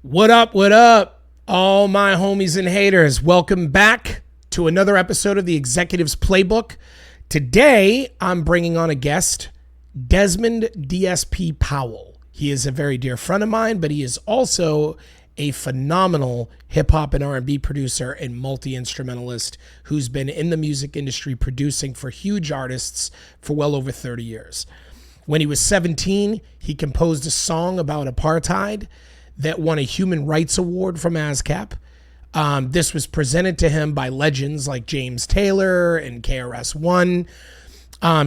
What up, what up, all my homies and haters? Welcome back to another episode of the Executives Playbook. Today, I'm bringing on a guest, Desmond DSP Powell. He is a very dear friend of mine, but he is also a phenomenal hip hop and R&B producer and multi-instrumentalist who's been in the music industry producing for huge artists for well over 30 years. When he was 17, he composed a song about apartheid that won a Human Rights Award from ASCAP. This was presented to him by legends like James Taylor and KRS-One.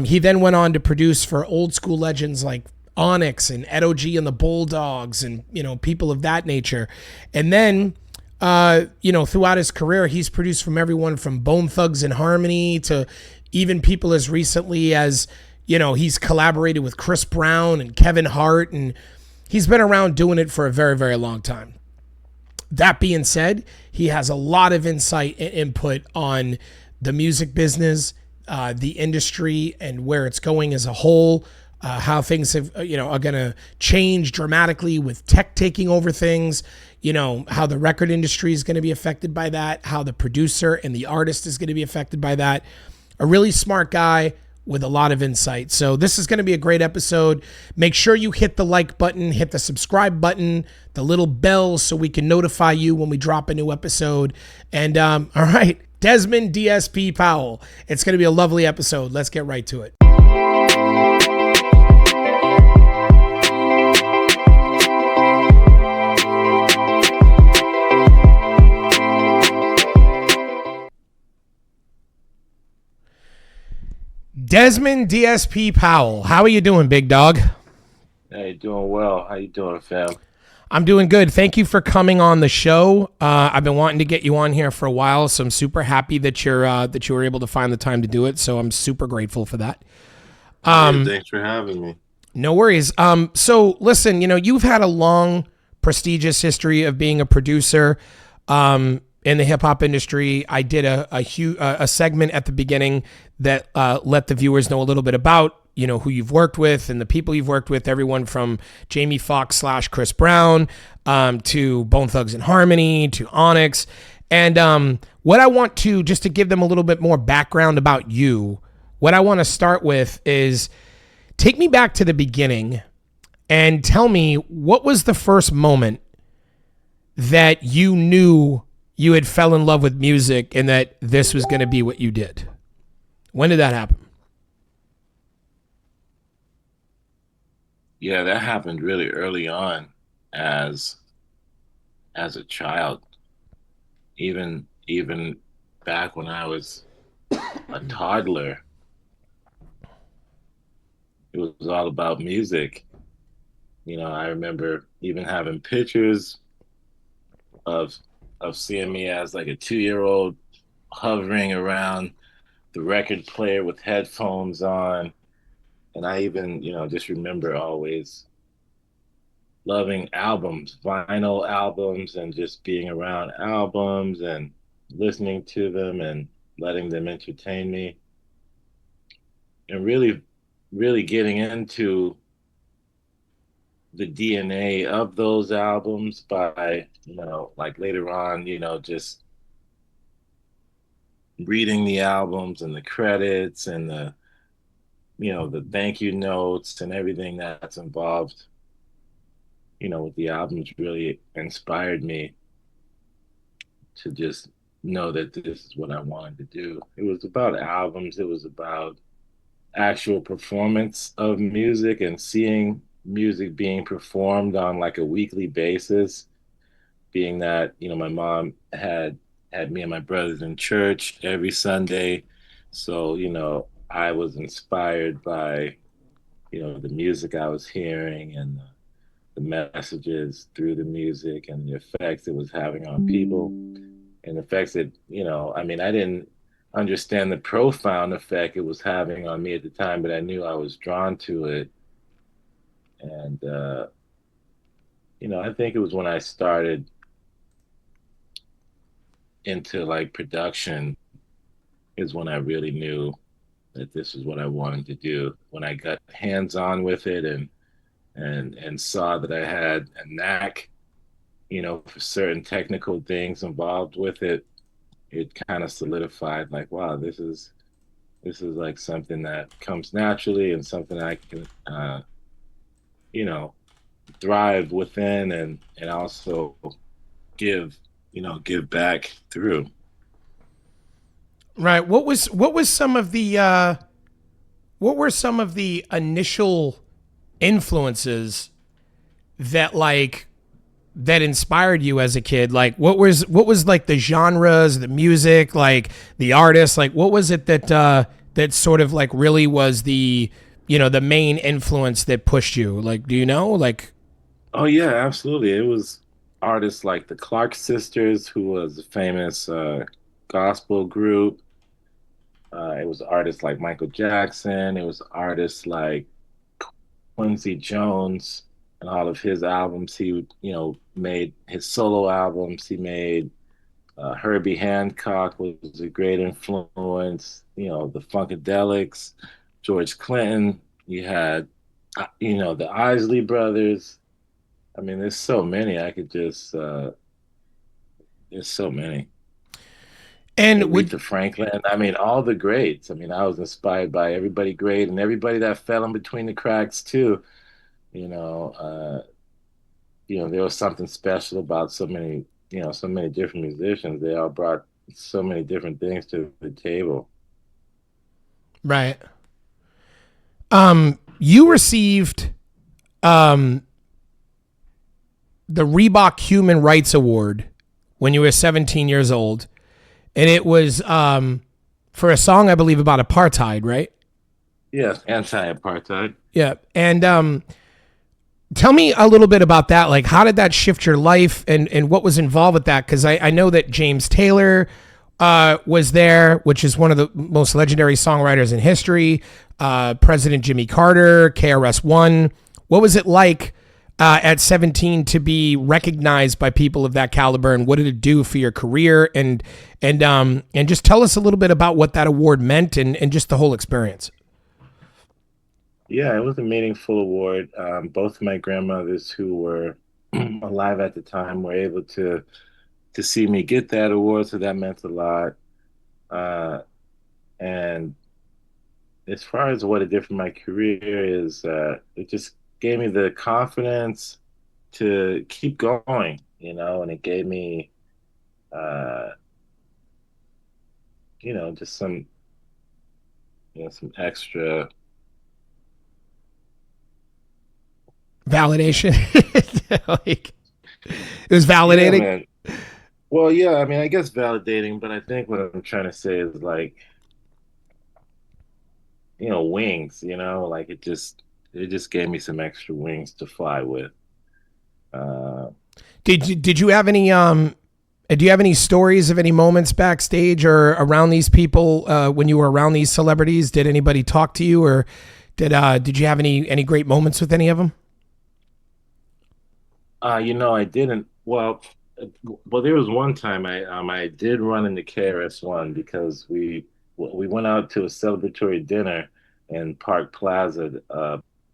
He then went on to produce for old school legends like Onyx and Ed O.G. and the Bulldogs and, people of that nature. And then, throughout his career, he's produced from everyone from Bone Thugs-n-Harmony to even people as recently as, he's collaborated with Chris Brown and Kevin Hart, and he's been around doing it for a very, very long time. That being said, he has a lot of insight and input on the music business, the industry, and where it's going as a whole. How things are going to change dramatically with tech taking over things. How the record industry is going to be affected by that. How the producer and the artist is going to be affected by that. A really smart guy with a lot of insight. So this is going to be a great episode. Make sure you hit the like button, hit the subscribe button, the little bell so we can notify you when we drop a new episode. And all right, Desmond DSP Powell. It's going to be a lovely episode. Let's get right to it. Desmond DSP Powell, how are you doing, big dog? Hey, doing well. How you doing, fam? I'm doing good. Thank you for coming on the show. I've been wanting to get you on here for a while, so I'm super happy that you were able to find the time to do it. So I'm super grateful for that. Thanks for having me. No worries. So listen, you've had a long, prestigious history of being a producer in the hip hop industry. I did a segment at the beginning that let the viewers know a little bit about who you've worked with and the people you've worked with. Everyone from Jamie Foxx / Chris Brown to Bone Thugs-n-Harmony to Onyx. And what I want to, just to give them a little bit more background about you, what I want to start with is take me back to the beginning and tell me, what was the first moment that you knew you had fell in love with music and that this was going to be what you did? When did that happen? Yeah, that happened really early on as a child. Even back when I was a toddler, it was all about music. I remember even having pictures of seeing me as like a 2-year-old hovering around the record player with headphones on. And I even, just remember always loving albums, vinyl albums, and just being around albums and listening to them and letting them entertain me. And really, really getting into the DNA of those albums by, like later on, just reading the albums and the credits and the thank you notes and everything that's involved, with the albums really inspired me to just know that this is what I wanted to do. It was about albums. It was about actual performance of music and seeing music being performed on like a weekly basis, being that, my mom had me and my brothers in church every Sunday. So, I was inspired by, the music I was hearing and the messages through the music and the effects it was having on people and the effects that, I didn't understand the profound effect it was having on me at the time, but I knew I was drawn to it. And, I think it was when I started into like production is when I really knew that this is what I wanted to do. When I got hands on with it and saw that I had a knack, for certain technical things involved with it, it kind of solidified like, wow, this is like something that comes naturally and something I can you know, thrive within and also give, give back through. Right. What was some of the what were some of the initial influences that that inspired you as a kid? Like what was like the genres, the music, like the artists, like what was it that sort of like really was the main influence that pushed you? Like do you know? Like Oh yeah, absolutely. It was artists like the Clark sisters, who was a famous gospel group. It was artists like Michael Jackson. It was artists like Quincy Jones and all of his albums. He, made his solo albums. He made Herbie Hancock was a great influence. The Funkadelics, George Clinton. You had, the Isley Brothers. I mean, there's so many. I could just, there's so many. and would Aretha Franklin. I mean, all the greats. I mean, I was inspired by everybody great and everybody that fell in between the cracks too. You know, uh, there was something special about so many different musicians. They all brought so many different things to the table. right. You received um the Reebok Human Rights Award when you were 17 years old, and it was for a song I believe about apartheid, right? Yes, anti-apartheid. Yeah, and tell me a little bit about that. Like, how did that shift your life, and what was involved with that? Because I know that James Taylor was there, which is one of the most legendary songwriters in history. President Jimmy Carter, KRS One. What was it like at 17 to be recognized by people of that caliber, and what did it do for your career? And just tell us a little bit about what that award meant, and just the whole experience. Yeah, it was a meaningful award. Both my grandmothers, who were alive at the time, were able to see me get that award, so that meant a lot. Uh, and as far as what it did for my career is, it just gave me the confidence to keep going, and it gave me, uh, just some extra. Validation. Like, it was Yeah, validating. man. Well, yeah, I mean, I guess validating, but I think what I'm trying to say is like, wings, like it just gave me some extra wings to fly with. Uh, Did you have any do you have any stories of any moments backstage or around these people when you were around these celebrities? Did anybody talk to you, or did you have any great moments with any of them? I didn't. Well, there was one time I did run into KRS-One because we went out to a celebratory dinner in Park Plaza,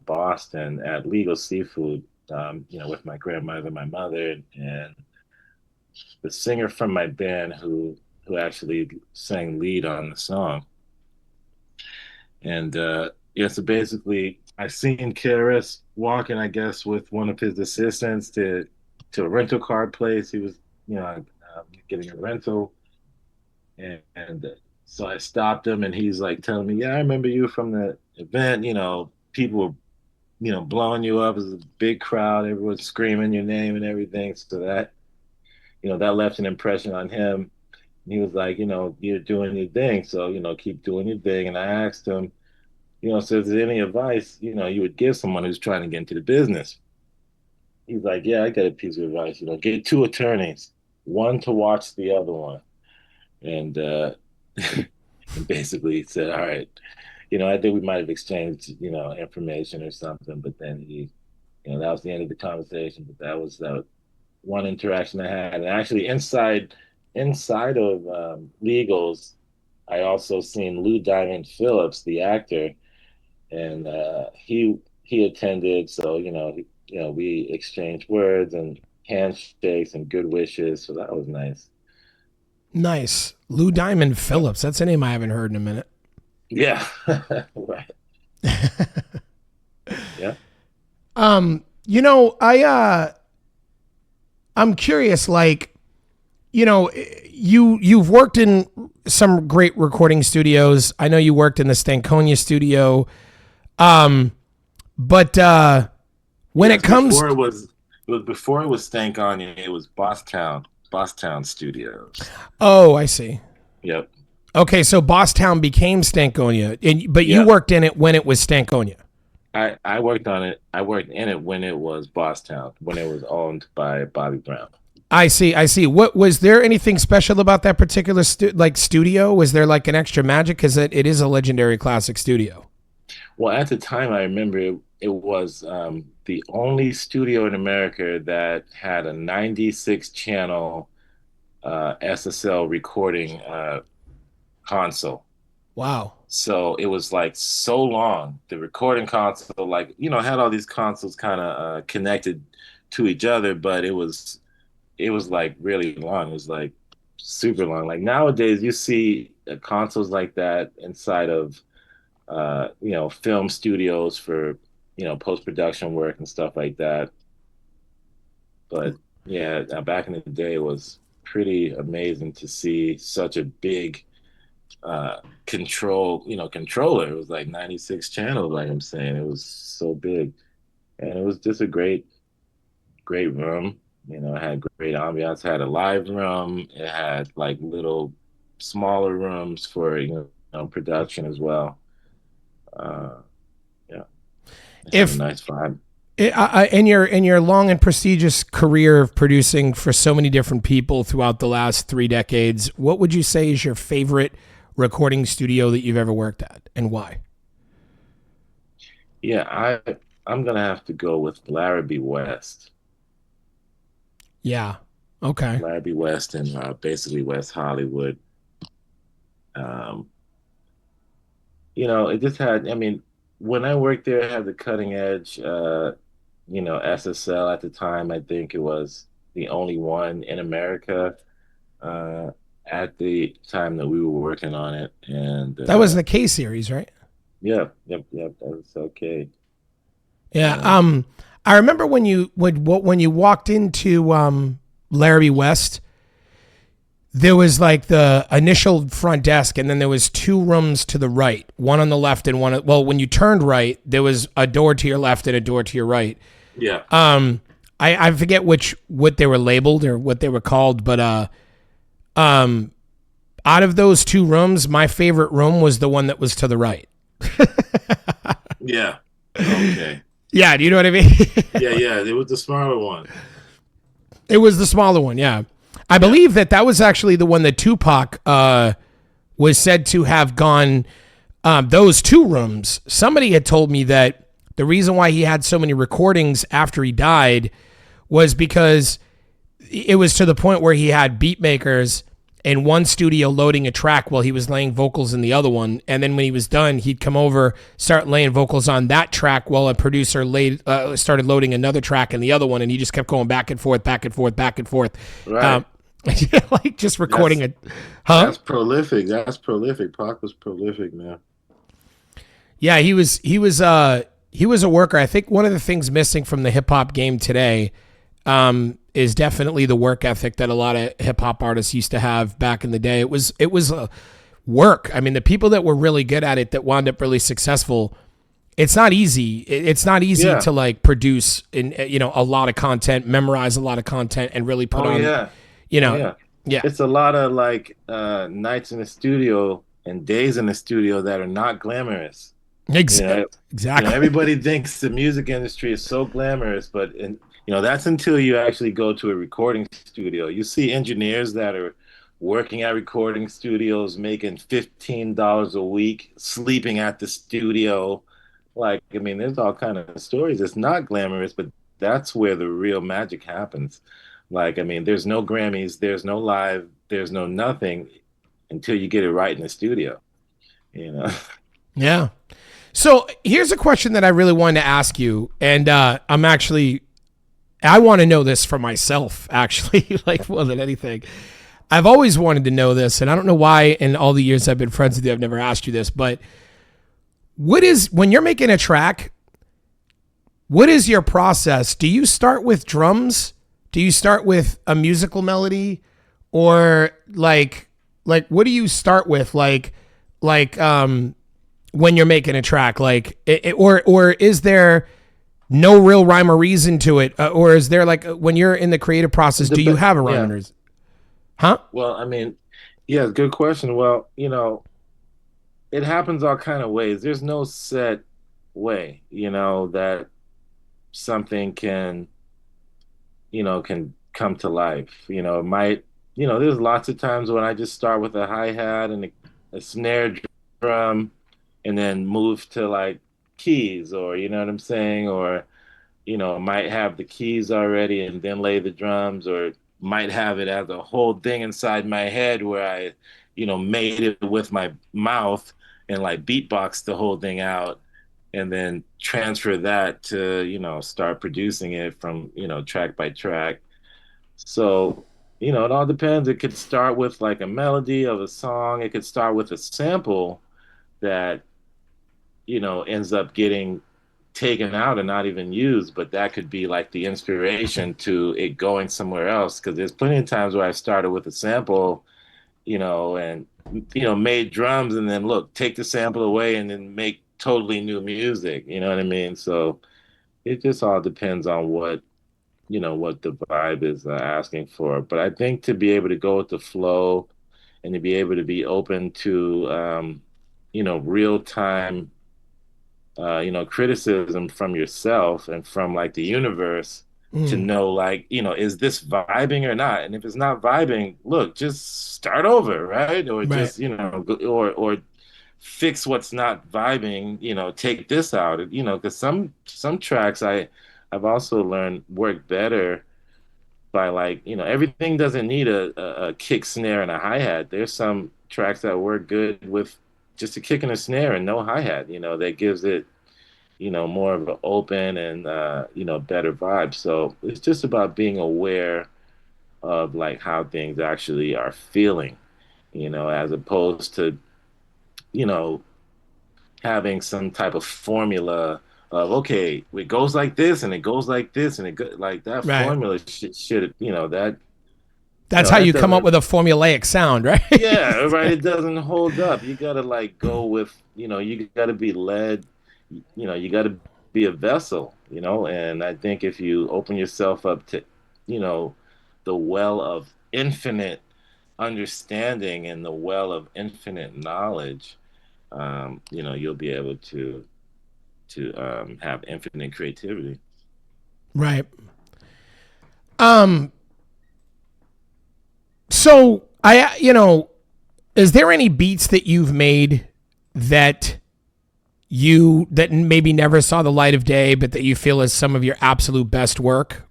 Boston, at Legal Seafood. With my grandmother, my mother, and the singer from my band who actually sang lead on the song. And yeah, so basically, I seen KRS walking, I guess, with one of his assistants to a rental car place. He was, getting a rental, and so I stopped him, and he's like telling me, "Yeah, I remember you from the event. People were, blowing you up. It was a big crowd. Everyone's screaming your name and everything." So that left an impression on him. And he was like, "You're doing your thing, so keep doing your thing." And I asked him, so is there any advice, you would give someone who's trying to get into the business? He's like, yeah, I got a piece of advice, get two attorneys, one to watch the other one. And and basically he said, all right, I think we might have exchanged, information or something, but then that was the end of the conversation. But that was that one interaction I had. And actually inside of Legals, I also seen Lou Diamond Phillips, the actor, and he attended. So we exchanged words, and handshakes and good wishes. So that was nice. Nice. Lou Diamond Yeah. Phillips. That's a name I haven't heard in a minute. Yeah. Right. Yeah. I'm curious, like, you've worked in some great recording studios. I know you worked in the Stankonia studio. But when it Yes, comes, before it was Stank Onion, it was Bosstown Studios. oh, I see. Yep. Okay, so Bosstown became Stankonia, but you Yep. worked in it when it was Stankonia. I worked on it. I worked in it when it was Bosstown, when it was owned by Bobby Brown. I see. I see. What was there anything special about that particular studio? Was there like an extra magic because it is a legendary classic studio? Well, at the time, I remember it was the only studio in America that had a 96 channel SSL recording console. Wow. So it was like so long. The recording console, like, had all these consoles kind of connected to each other, but it was like really long. It was like super long. Like nowadays, you see consoles like that inside of film studios for post production work and stuff like that. But yeah, back in the day, it was pretty amazing to see such a big controller. It was like 96 channels, like I'm saying. It was so big. And it was just a great room. It had great ambiance. It had a live room. It had like little smaller rooms for production as well. Uh, yeah, it had a If nice vibe. in your long and prestigious career of producing for so many different people throughout the last 3 decades, what would you say is your favorite recording studio that you've ever worked at, and why? Yeah, I'm gonna have to go with Larrabee West. Yeah. Okay. Larrabee West and basically West Hollywood. Um, it just had, I mean, when I worked there, it had the cutting edge, SSL at the time. I think it was the only one in America uh, at the time that we were working on it. And That was the K series, right? yep, that was okay. Yeah. Uh, I remember when you walked into Larrabee West, there was like the initial front desk, and then there was two rooms to the right, one on the left and one. Well, when you turned right, there was a door to your left and a door to your right. yeah, I forget what they were labeled or what they were called, but um, out of those two rooms, my favorite room was the one that was to the right. yeah, okay. Yeah, do you know what I mean? Yeah, it was the smaller one. It was the smaller one, yeah. I Yeah, believe that was actually the one that Tupac was said to have gone. Those two rooms. Somebody had told me that the reason why he had so many recordings after he died was because it was to the point where he had beat makers in one studio loading a track while he was laying vocals in the other one, and then when he was done, he'd come over, start laying vocals on that track while a producer started loading another track in the other one, and he just kept going back and forth, back and forth, back and forth. right. Um, like just recording That's it, huh? that's prolific. That's prolific. Pac was prolific, man. Yeah, he was a worker. I think one of the things missing from the hip hop game today is definitely the work ethic that a lot of hip hop artists used to have back in the day. It was work. I mean, the people that were really good at it that wound up really successful. It's not easy. It's not easy Yeah. to like produce a lot of content, memorize a lot of content, and really put Oh on yeah. you Oh know yeah. yeah. It's a lot of like nights in the studio and days in the studio that are not glamorous. You know, Exactly. everybody thinks the music industry is so glamorous, but that's until you actually go to a recording studio. You see engineers that are working at recording studios making $15 a week, sleeping at the studio. Like, I mean, there's all kind of stories. It's not glamorous, but that's where the real magic happens. Like, I mean, there's no Grammys, there's no live, there's no nothing until you get it right in the studio, you know? Yeah. So here's a question that I really wanted to ask you, and I'm actually I want to know this for myself, actually, like more than anything. I've always wanted to know this, and I don't know why in all the years I've been friends with you, I've never asked you this, but when you're making a track, what is your process? Do you start with drums? Do you start with a musical melody? Or what do you start with? When you're making a track, or is there no real rhyme or reason to it? Or is there when you're in the creative process, do you have a rhyme Yeah. and reason? Huh? Well, I mean, yeah, good question. Well, it happens all kind of ways. There's no set way, that something can come to life. It might, there's lots of times when I just start with a hi-hat and a snare drum and then move to like keys, or you know what I'm saying? Or might have the keys already and then lay the drums, or might have it as a whole thing inside my head where I, made it with my mouth and like beatbox the whole thing out and then transfer that to, start producing it from, track by track. So, it all depends. It could start with like a melody of a song, it could start with a sample that, ends up getting taken out and not even used, but that could be like the inspiration to it going somewhere else. Because there's plenty of times where I started with a sample, and made drums, and then look, take the sample away, and then make totally new music. You know what I mean? So it just all depends on what the vibe is asking for. But I think to be able to go with the flow and to be able to be open to real time criticism from yourself and from like the universe to Mm, know like, is this vibing or not? And if it's not vibing, look, just start over, right? Or right. just, or fix what's not vibing, take this out, because some tracks I've also learned work better by like, everything doesn't need a kick, snare, and a hi-hat. There's some tracks that work good with just a kick and a snare and no hi-hat, that gives it more of an open and better vibe. So it's just about being aware of like how things actually are feeling, as opposed to you know having some type of formula of, okay, it goes like this and it goes like this and like that Right. formula should that That's how you that come up doesn't. with a formulaic sound, right? Yeah, right. It doesn't hold up. You gotta like go with, you gotta be led, you gotta be a vessel, and I think if you open yourself up to, you know, the well of infinite understanding and the well of infinite knowledge, you'll be able to have infinite creativity. Right. Um, so is there any beats that you've made that that maybe never saw the light of day, but that you feel is some of your absolute best work?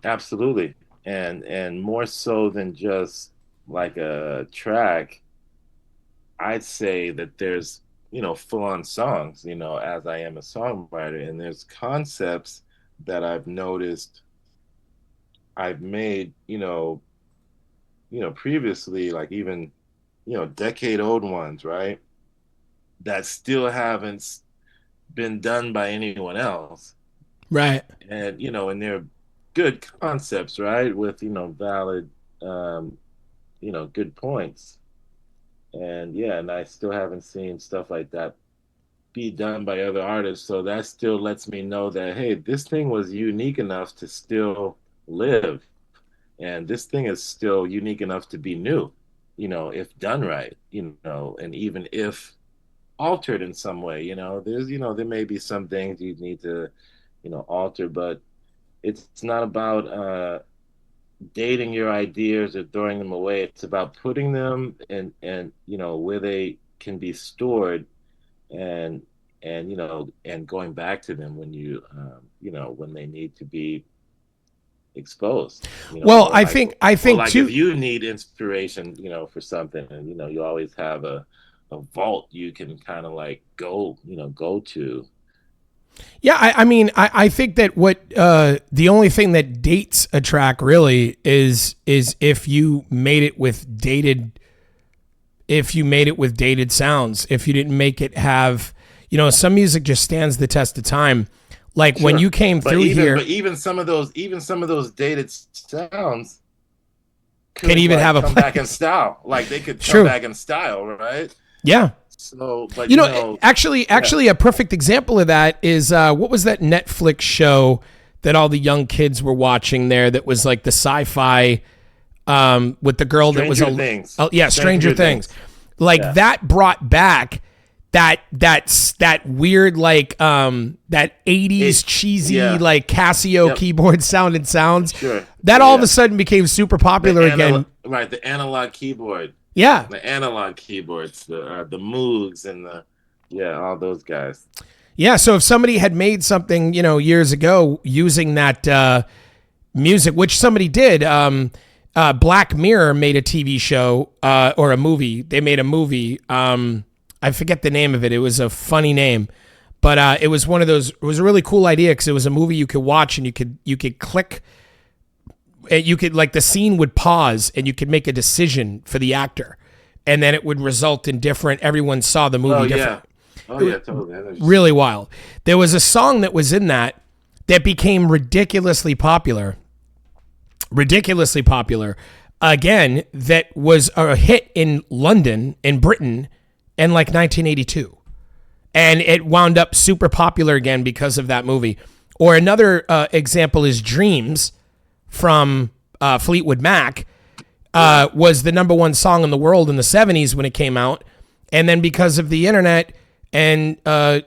Absolutely. And more so than just like a track, I'd say that there's, full on songs, as I am a songwriter, and there's concepts that I've noticed I've made, previously, like even, decade old ones, right? That still haven't been done by anyone else. Right. And, and they're good concepts, right? With, valid, um, good points. And yeah, and I still haven't seen stuff like that be done by other artists. So that still lets me know that, hey, this thing was unique enough to still live. And this thing is still unique enough to be new, if done right, and even if altered in some way, there may be some things you need to, alter, but it's not about dating your ideas or throwing them away. It's about putting them and where they can be stored and and going back to them when when they need to be exposed, Well, I think or like if too. you need inspiration, for something, and you always have a vault you can kind of like go to. Yeah, I think that what the only thing that dates a track really is if you made it with dated sounds. If you didn't make it have, some music just stands the test of time. Like when Sure. you came through But here, even some of those dated sounds can could even have like a come back in place. style. Like they could come True. back in style, right? Yeah. So, but You know, actually, yeah, actually, a perfect example of that is what was that Netflix show that all the young kids were watching there? That was like the sci-fi with the girl that was Stranger Things. yeah, Stranger Stranger Things. Things. Like Yeah. that brought back that weird that 80s It cheesy yeah. like Casio Yep. keyboard sounds. Sure. That Yeah, all of a yeah. sudden became super popular again. The analog keyboard. Yeah. The analog keyboards, the Moogs and the yeah, all those guys. Yeah, so if somebody had made something, years ago using that music, which somebody did. Black Mirror made a TV show or a movie. They made a movie. I forget the name of it. It was a funny name, but it was one of those. It was a really cool idea because it was a movie you could watch and you could click. You could like the scene would pause and you could make a decision for the actor, and then it would result in different. Everyone saw the movie Oh different. yeah. Oh yeah, totally. Really wild. There was a song that was in that became ridiculously popular again, that was a hit in London, in Britain, in like 1982. And it wound up super popular again because of that movie. Or another example is Dreams from Fleetwood Mac. Was the number one song in the world in the 70s when it came out. And then because of the internet and, a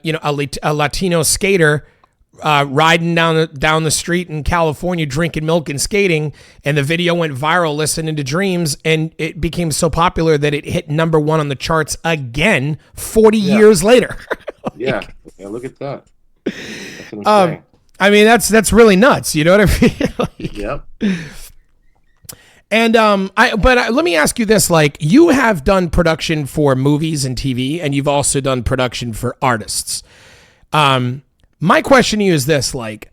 Latino skater riding down the street in California, drinking milk and skating, and the video went viral, listening to Dreams, and it became so popular that it hit number one on the charts again 40 Yeah. years later. Yeah. Yeah, look at that. That's what I'm saying. That's really nuts. You know what I mean? Yep. And let me ask you this: like, you have done production for movies and TV, and you've also done production for artists. My question to you is this: like,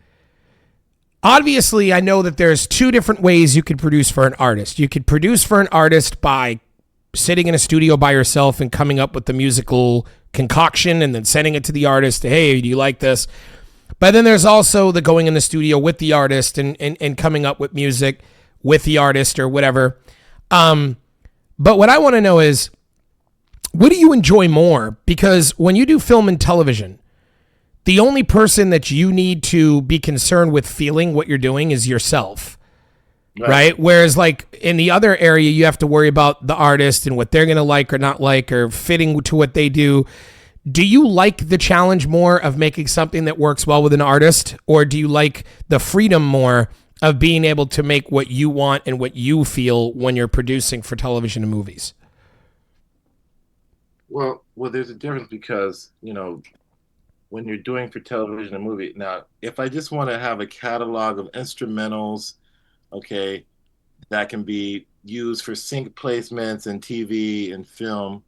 obviously, I know that there's two different ways you could produce for an artist. You could produce for an artist by sitting in a studio by yourself and coming up with the musical concoction and then sending it to the artist. Hey, do you like this? But then there's also the going in the studio with the artist and coming up with music with the artist or whatever. But what I want to know is, what do you enjoy more? Because when you do film and television, the only person that you need to be concerned with feeling what you're doing is yourself. Right. Whereas like in the other area, you have to worry about the artist and what they're going to like or not like or fitting to what they do. Do you like the challenge more of making something that works well with an artist, or do you like the freedom more of being able to make what you want and what you feel when you're producing for television and movies? Well, there's a difference because, when you're doing for television and movie, now, if I just want to have a catalog of instrumentals, okay, that can be used for sync placements in TV and film,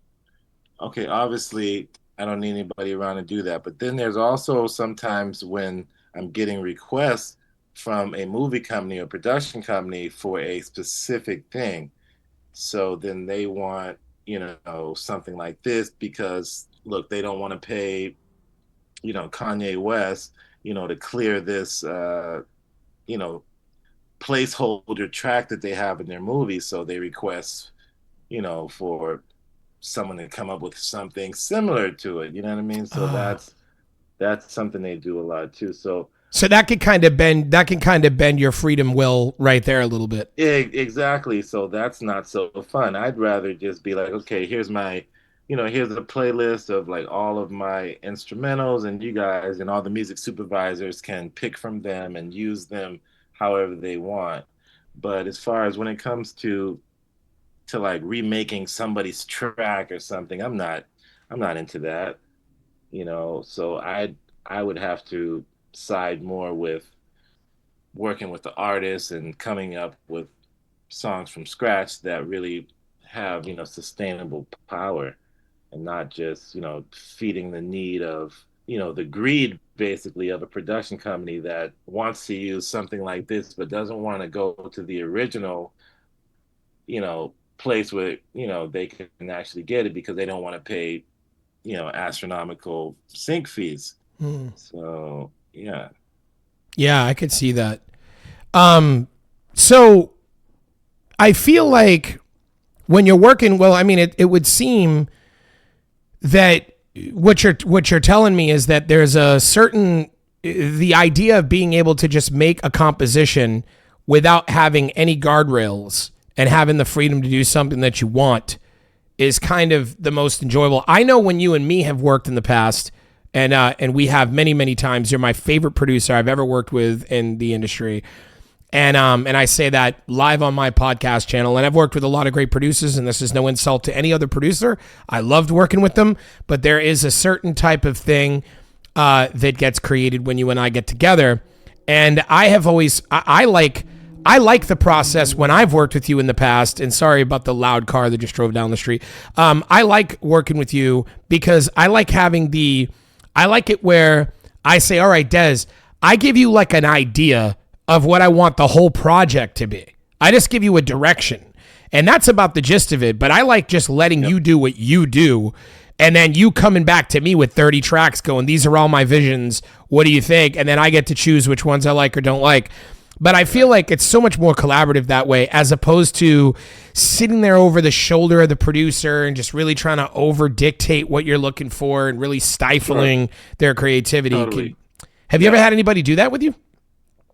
okay, obviously I don't need anybody around to do that. But then there's also sometimes when I'm getting requests from a movie company or production company for a specific thing. So then they want, something like this because look, they don't want to pay, Kanye West, to clear this, you know, placeholder track that they have in their movie. So they request, for someone to come up with something similar to it. You know what I mean? So that's something they do a lot too. So So that can kind of bend your freedom will right there a little bit. exactly. So that's not so fun. I'd rather just be like, okay, here's a playlist of like all of my instrumentals, and you guys and all the music supervisors can pick from them and use them however they want. But as far as when it comes to like remaking somebody's track or something, I'm not into that. So I would have to side more with working with the artists and coming up with songs from scratch that really have sustainable power and not just feeding the need of the greed basically of a production company that wants to use something like this but doesn't want to go to the original, place where, they can actually get it because they don't want to pay, astronomical sync fees. Hmm. So, yeah. Yeah, I could see that. So I feel like when you're working, well, I mean, it would seem that what you're telling me is that there's a certain the idea of being able to just make a composition without having any guardrails and having the freedom to do something that you want is kind of the most enjoyable. I know when you and me have worked in the past, and we have many times. You're my favorite producer I've ever worked with in the industry. And I say that live on my podcast channel. And I've worked with a lot of great producers, and this is no insult to any other producer. I loved working with them, but there is a certain type of thing that gets created when you and I get together. And I have always I like the process when I've worked with you in the past. And sorry about the loud car that just drove down the street. I like working with you because I like I like it where I say, all right, Des, I give you like an idea of what I want the whole project to be. I just give you a direction. And that's about the gist of it. But I like just letting you do what you do. And then you coming back to me with 30 tracks going, these are all my visions. What do you think? And then I get to choose which ones I like or don't like. But I feel like it's so much more collaborative that way, as opposed to sitting there over the shoulder of the producer and just really trying to over dictate what you're looking for and really stifling their creativity. Totally. Have you ever Yeah, had anybody do that with you?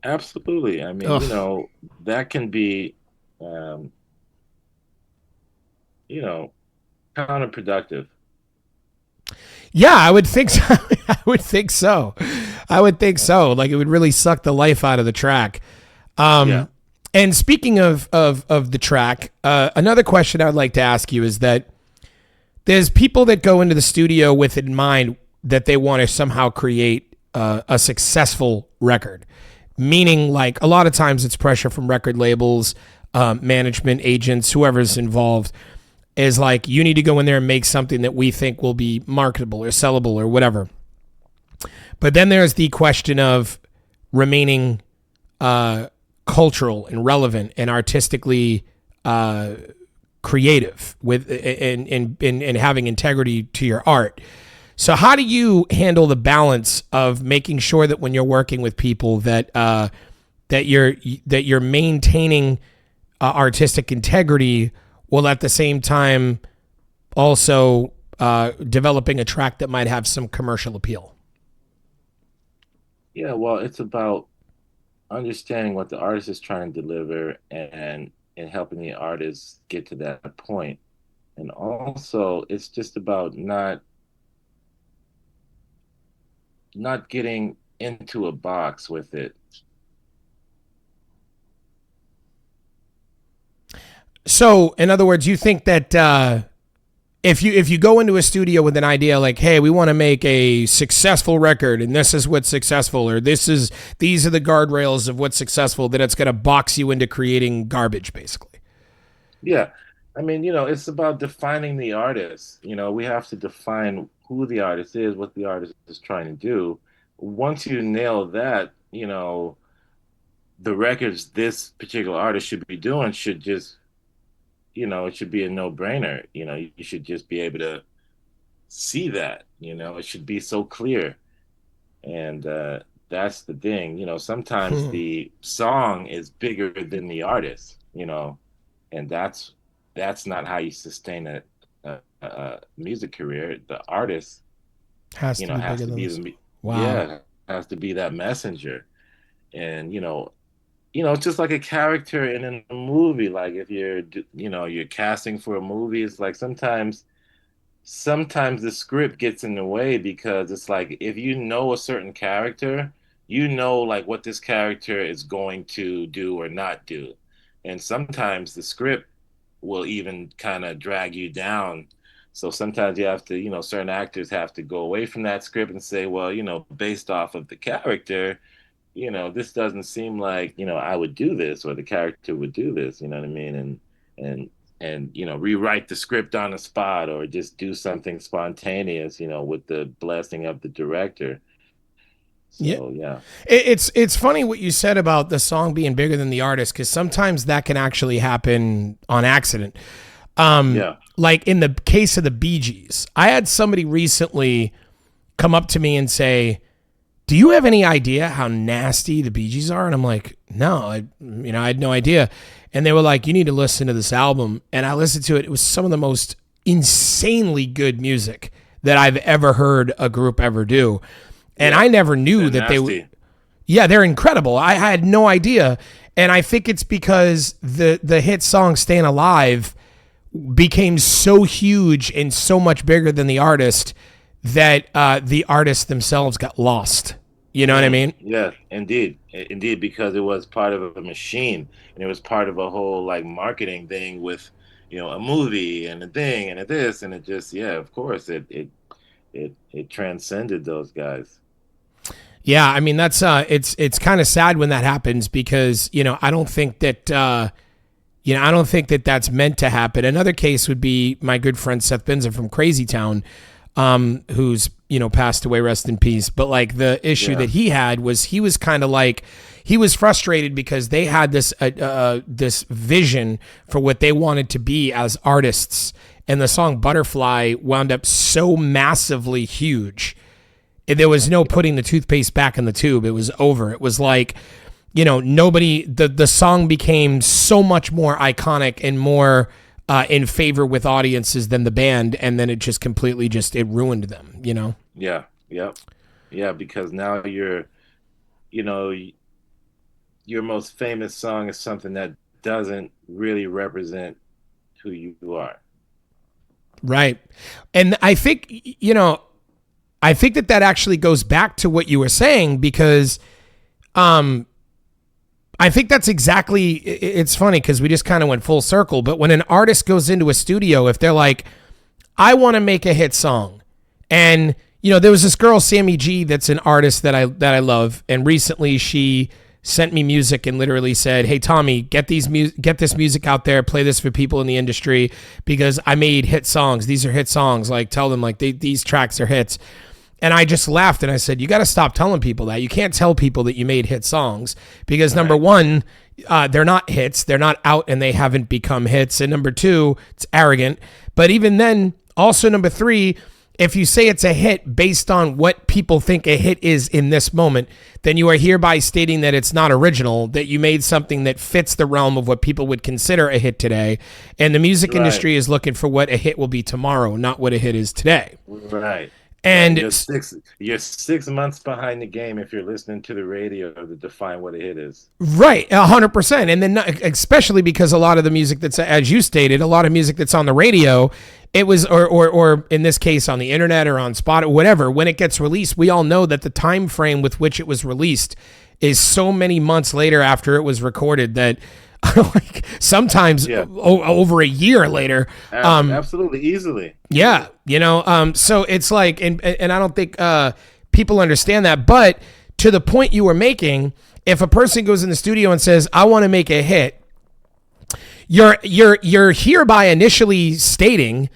absolutely. I mean, Ugh. that can be, um, you know, counterproductive. Yeah, I would think so. I would think so. I would think so. Like it would really suck the life out of the track. Yeah. Um, and speaking of the track, another question I would like to ask you is that there's people that go into the studio with in mind that they want to somehow create a successful record. Meaning, like a lot of times it's pressure from record labels, management agents, whoever's involved is like, you need to go in there and make something that we think will be marketable or sellable or whatever. But then there's the question of remaining cultural and relevant and artistically creative with and having integrity to your art. So how do you handle the balance of making sure that when you're working with people that you're maintaining artistic integrity while at the same time also developing a track that might have some commercial appeal? Yeah. Well, it's about understanding what the artist is trying to deliver and helping the artist get to that point. And also, it's just about not getting into a box with it. So, in other words, you think that if you go into a studio with an idea like, hey, we want to make a successful record, and this is what's successful, or these are the guardrails of what's successful, that it's going to box you into creating garbage, basically. Yeah. I mean, it's about defining the artist. We have to define who the artist is, what the artist is trying to do. Once you nail that, the records this particular artist should be doing should just, it should be a no-brainer. You should just be able to see that, it should be so clear. And that's the thing. Sometimes Hmm. the song is bigger than the artist, and that's not how you sustain a music career. The artist, Has to be has bigger to than be this. the Wow. yeah, has to be that messenger. And it's just like a character in a movie. Like if you're casting for a movie, it's like sometimes the script gets in the way because it's like if you know a certain character, like what this character is going to do or not do. And sometimes the script will even kind of drag you down. So sometimes you have to, certain actors have to go away from that script and say, well, based off of the character, this doesn't seem like, I would do this or the character would do this, you know what I mean? And and rewrite the script on the spot or just do something spontaneous, with the blessing of the director. Yeah. So yeah. It's funny what you said about the song being bigger than the artist, because sometimes that can actually happen on accident. Yeah. Like in the case of the Bee Gees, I had somebody recently come up to me and say, "Do you have any idea how nasty the Bee Gees are?" And I'm like, "No, I had no idea." And they were like, "You need to listen to this album." And I listened to it. It was some of the most insanely good music that I've ever heard a group ever do. And I never knew that they would. Yeah, they're incredible. I had no idea. And I think it's because the hit song "Staying Alive" became so huge and so much bigger than the artist that the artists themselves got lost. You know what I mean? Yeah, indeed, because it was part of a machine, and it was part of a whole like marketing thing with, a movie and a thing and a this, and it just, yeah, of course, it transcended those guys. Yeah, I mean that's it's kind of sad when that happens, because I don't think that I don't think that that's meant to happen. Another case would be my good friend Seth Binza from Crazy Town, who's passed away, rest in peace. But like the issue that he had was he was kind of like, he was frustrated because they had this this vision for what they wanted to be as artists, and the song Butterfly wound up so massively huge. There was no putting the toothpaste back in the tube. It was over. It was like, nobody, the song became so much more iconic and more in favor with audiences than the band, and then it just completely it ruined them, Yeah, yeah, because now your most famous song is something that doesn't really represent who you are. Right. And I think, I think that actually goes back to what you were saying, because I think that's exactly, it's funny because we just kind of went full circle, but when an artist goes into a studio, if they're like, I want to make a hit song, and there was this girl, Sammy G, that's an artist that I love, and recently she sent me music and literally said, "Hey Tommy, get this music out there, play this for people in the industry, because I made hit songs. These are hit songs. Like, tell them like these tracks are hits." And I just laughed and I said, "You got to stop telling people that. You can't tell people that you made hit songs, because number one, they're not hits. They're not out and they haven't become hits. And number two, it's arrogant. But even then, also number three, if you say it's a hit based on what people think a hit is in this moment, then you are hereby stating that it's not original, that you made something that fits the realm of what people would consider a hit today. And the music industry is looking for what a hit will be tomorrow, not what a hit is today." Right. And you're 6 months behind the game if you're listening to the radio to define what a hit is. Right, 100%. And then especially because a lot of the music that's, as you stated, a lot of music that's on the radio, it was, or in this case on the internet or on Spot or whatever, when it gets released, we all know that the time frame with which it was released is so many months later after it was recorded that like sometimes over a year later. Absolutely, easily. Yeah, so it's like, and I don't think people understand that. But to the point you were making, if a person goes in the studio and says, "I want to make a hit," you're hereby initially stating,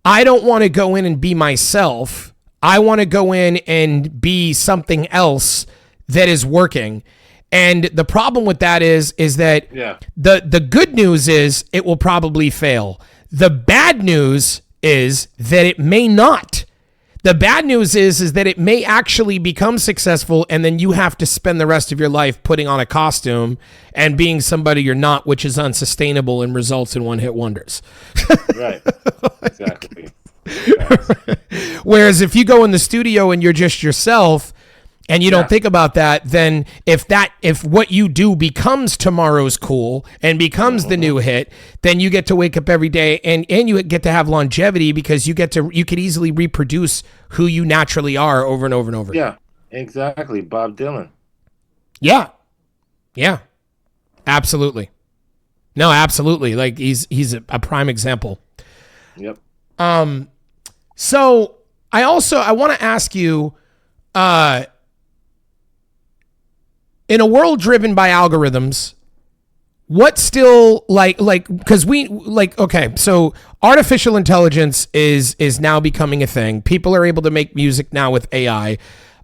"I don't want to go in and be myself. I want to go in and be something else that is working." And the problem with that is that the good news is it will probably fail. The bad news is that it may not. The bad news is that it may actually become successful, and then you have to spend the rest of your life putting on a costume and being somebody you're not, which is unsustainable and results in one-hit wonders. Right. Exactly. Whereas if you go in the studio and you're just yourself, and you don't think about that, then if what you do becomes tomorrow's cool and becomes the new hit, then you get to wake up every day and you get to have longevity, because you could easily reproduce who you naturally are over and over and over. Yeah, exactly. Bob Dylan. Yeah. Yeah. Absolutely. No, absolutely. Like he's a prime example. Yep. So I want to ask you, in a world driven by algorithms, what still like because we like okay, so artificial intelligence is now becoming a thing. People are able to make music now with AI.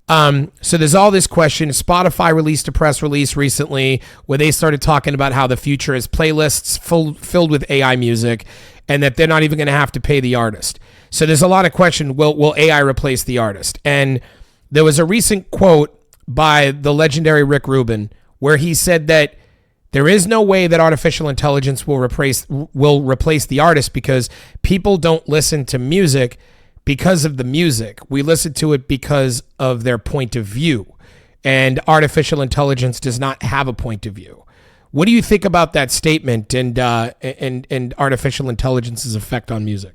So there's all this question. Spotify released a press release recently where they started talking about how the future is playlists filled with AI music, and that they're not even going to have to pay the artist. So there's a lot of question: will AI replace the artist? And there was a recent quote by the legendary Rick Rubin where he said that there is no way that artificial intelligence will replace the artist, because people don't listen to music because of the music. We listen to it because of their point of view. And artificial intelligence does not have a point of view. What do you think about that statement and artificial intelligence's effect on music?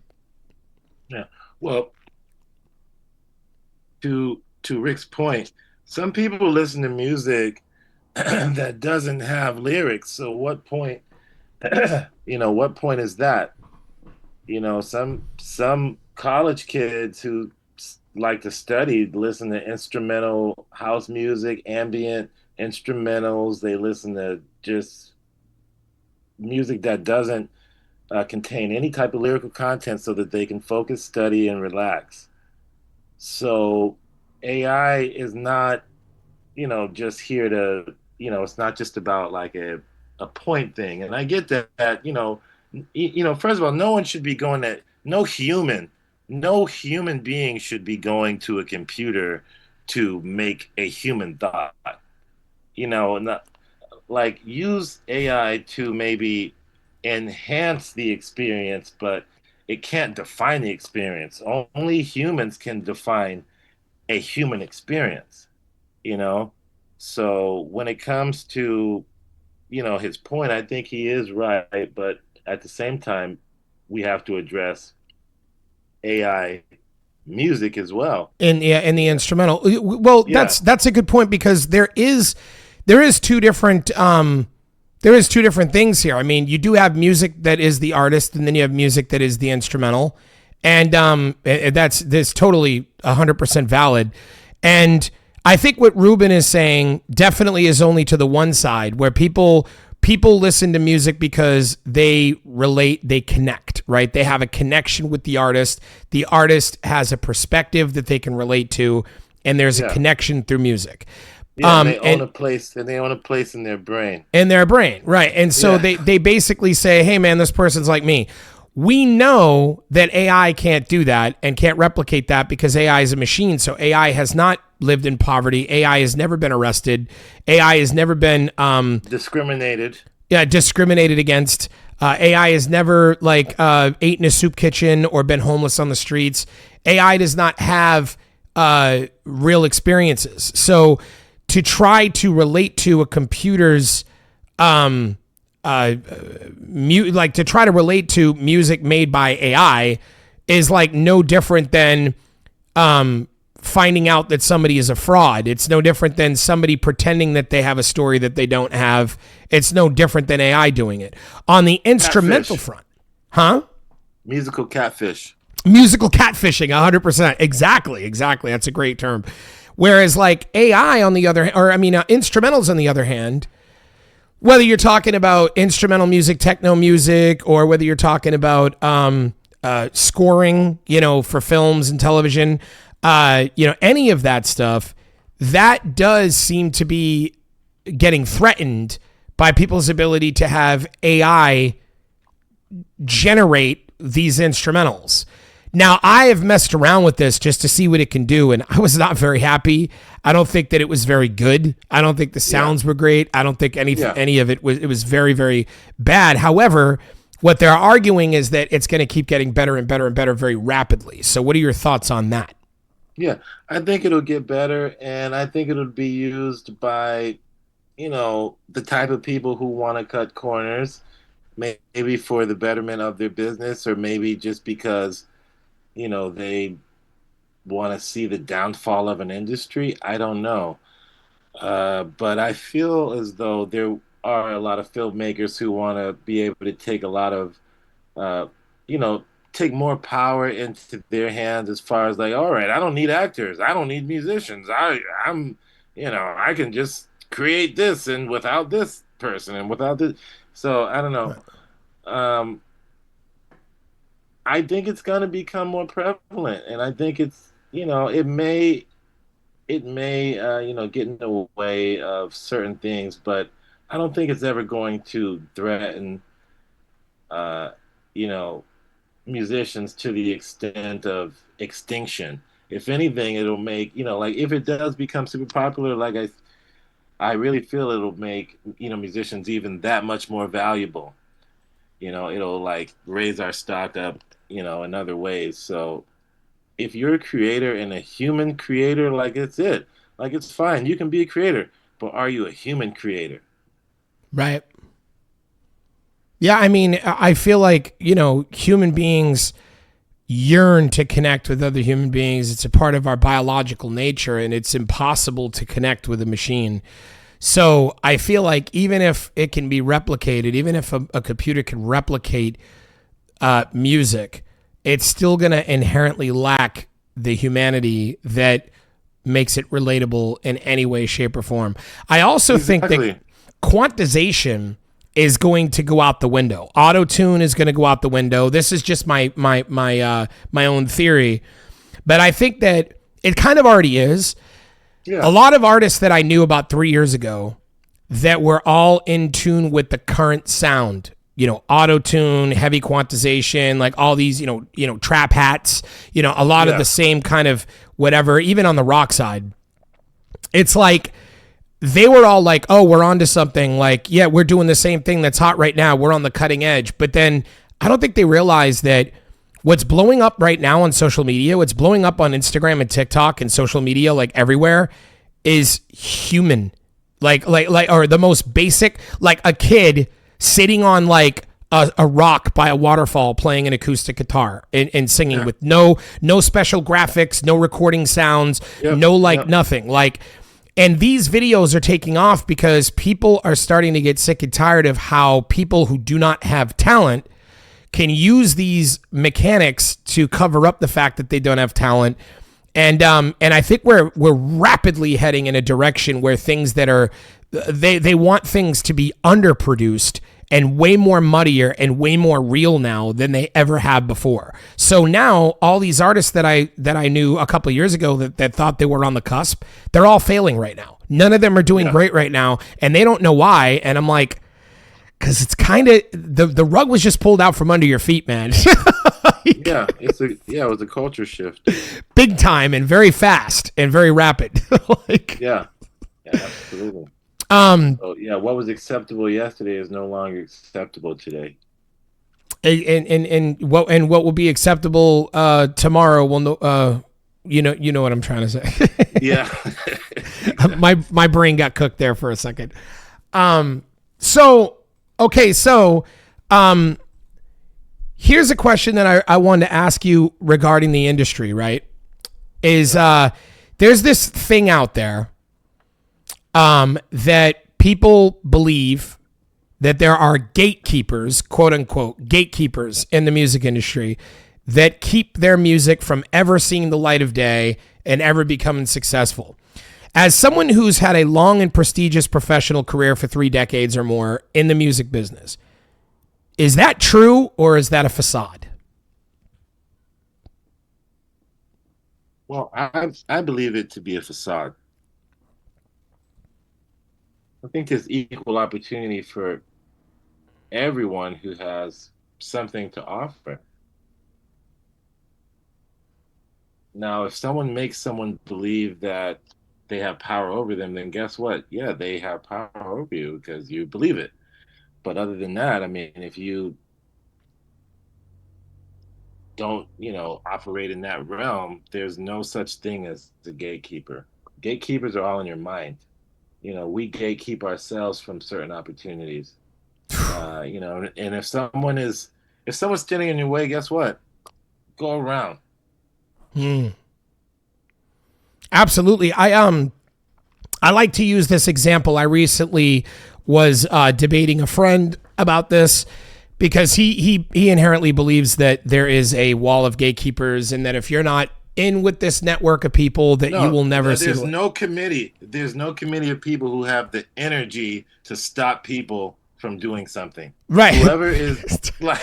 Yeah. Well, to Rick's point, some people listen to music that doesn't have lyrics. So what point, what point is that? Some college kids who like to study listen to instrumental house music, ambient instrumentals. They listen to just music that doesn't contain any type of lyrical content so that they can focus, study, and relax. So AI is not, just here to, it's not just about like a point thing. And I get that, first of all, no one should be going to, no human being should be going to a computer to make a human thought, not, like use AI to maybe enhance the experience, but it can't define the experience. Only humans can define a human experience, you know? So when it comes to, his point, I think he is right, but at the same time, we have to address AI music as well. In the instrumental. Well, Yeah, that's a good point, because there is two different things here. I mean, you do have music that is the artist, and then you have music that is the instrumental, and that's totally 100% valid. And I think what Ruben is saying definitely is only to the one side, where people listen to music because they relate, they connect, right? They have a connection with the artist. The artist has a perspective that they can relate to, and there's a yeah, connection through music. yeah. And they own a place, and they own a place in their brain. In their brain, right? And so Yeah, they basically say, "Hey, man, this person's like me." We know that AI can't do that and can't replicate that, because AI is a machine. So AI has not lived in poverty. AI has never been arrested. AI has never been discriminated. discriminated against. AI has never ate in a soup kitchen or been homeless on the streets. AI does not have real experiences. So to try to relate to a computer's to try to relate to music made by AI is like no different than finding out that somebody is a fraud. It's no different than somebody pretending that they have a story that they don't have. It's no different than AI doing it. On the instrumental Catfish. front, huh? Musical catfish. Musical catfishing, 100%. Exactly. That's a great term. Whereas like AI on the other, instrumentals on the other hand, whether you're talking about instrumental music, techno music, or whether you're talking about scoring, for films and television, any of that stuff, that does seem to be getting threatened by people's ability to have AI generate these instrumentals. Now, I have messed around with this just to see what it can do, and I was not very happy. I don't think that it was very good. I don't think the sounds were great. I don't think any of it was very, very bad. However, what they're arguing is that it's going to keep getting better and better and better very rapidly. So what are your thoughts on that? Yeah, I think it'll get better, and I think it'll be used by, the type of people who want to cut corners, maybe for the betterment of their business, or maybe just because, they want to see the downfall of an industry. I don't know. But I feel as though there are a lot of filmmakers who want to be able to take a lot of, uh, you know, take more power into their hands as far as like, all right, I don't need actors, I don't need musicians, I'm, I can just create this, and without this person and without this. So I don't know. Um, I think it's going to become more prevalent, and I think it's, it may get in the way of certain things, but I don't think it's ever going to threaten, uh, you know, musicians to the extent of extinction. If anything, it'll make, like if it does become super popular, like I really feel it'll make, musicians even that much more valuable. It'll like raise our stock up, in other ways. So if you're a creator and a human creator, like it's it. Like it's fine. You can be a creator, but are you a human creator? Right. Yeah, I mean, I feel like, human beings yearn to connect with other human beings. It's a part of our biological nature, and it's impossible to connect with a machine. So I feel like even if it can be replicated, even if a computer can replicate music, it's still going to inherently lack the humanity that makes it relatable in any way, shape, or form. I also think that quantization is going to go out the window. Auto-tune is going to go out the window. This is just my own theory, but I think that it kind of already is. Yeah. A lot of artists that I knew about 3 years ago that were all in tune with the current sound, auto-tune, heavy quantization, like all these, trap hats, a lot of the same kind of whatever, even on the rock side. It's like they were all like, oh, we're onto something. Like, yeah, we're doing the same thing that's hot right now. We're on the cutting edge. But then I don't think they realize that what's blowing up right now on social media, what's blowing up on Instagram and TikTok and social media, like everywhere, is human. Like, or the most basic, like a kid sitting on like a rock by a waterfall playing an acoustic guitar and singing with no special graphics, no recording sounds, nothing. Like, and these videos are taking off because people are starting to get sick and tired of how people who do not have talent can use these mechanics to cover up the fact that they don't have talent. And I think we're rapidly heading in a direction where things that are they want things to be underproduced and way more muddier and way more real now than they ever have before. So now all these artists that I knew a couple of years ago that thought they were on the cusp, they're all failing right now. None of them are doing great right now, and they don't know why. And I'm like, because it's kind of the rug was just pulled out from under your feet, man. It was a culture shift, big time, and very fast and very rapid. Absolutely. What was acceptable yesterday is no longer acceptable today. And what will be acceptable tomorrow will know. You know what I'm trying to say. Yeah. my brain got cooked there for a second. Here's a question that I wanted to ask you regarding the industry, right? Is there's this thing out there that people believe that there are gatekeepers, quote unquote, gatekeepers in the music industry that keep their music from ever seeing the light of day and ever becoming successful. As someone who's had a long and prestigious professional career for 3 decades or more in the music business, is that true or is that a facade? Well, I believe it to be a facade. I think there's equal opportunity for everyone who has something to offer. Now, if someone makes someone believe that they have power over them, then guess what? Yeah, they have power over you because you believe it. But other than that, I mean, if you don't, operate in that realm, there's no such thing as the gatekeeper. Gatekeepers are all in your mind. We gatekeep ourselves from certain opportunities. And if someone's standing in your way, guess what? Go around. Absolutely. I like to use this example. I recently was debating a friend about this because he inherently believes that there is a wall of gatekeepers and that if you're not in with this network of people that you will never see. There's no committee. There's no committee of people who have the energy to stop people from doing something. Right. Whoever is like.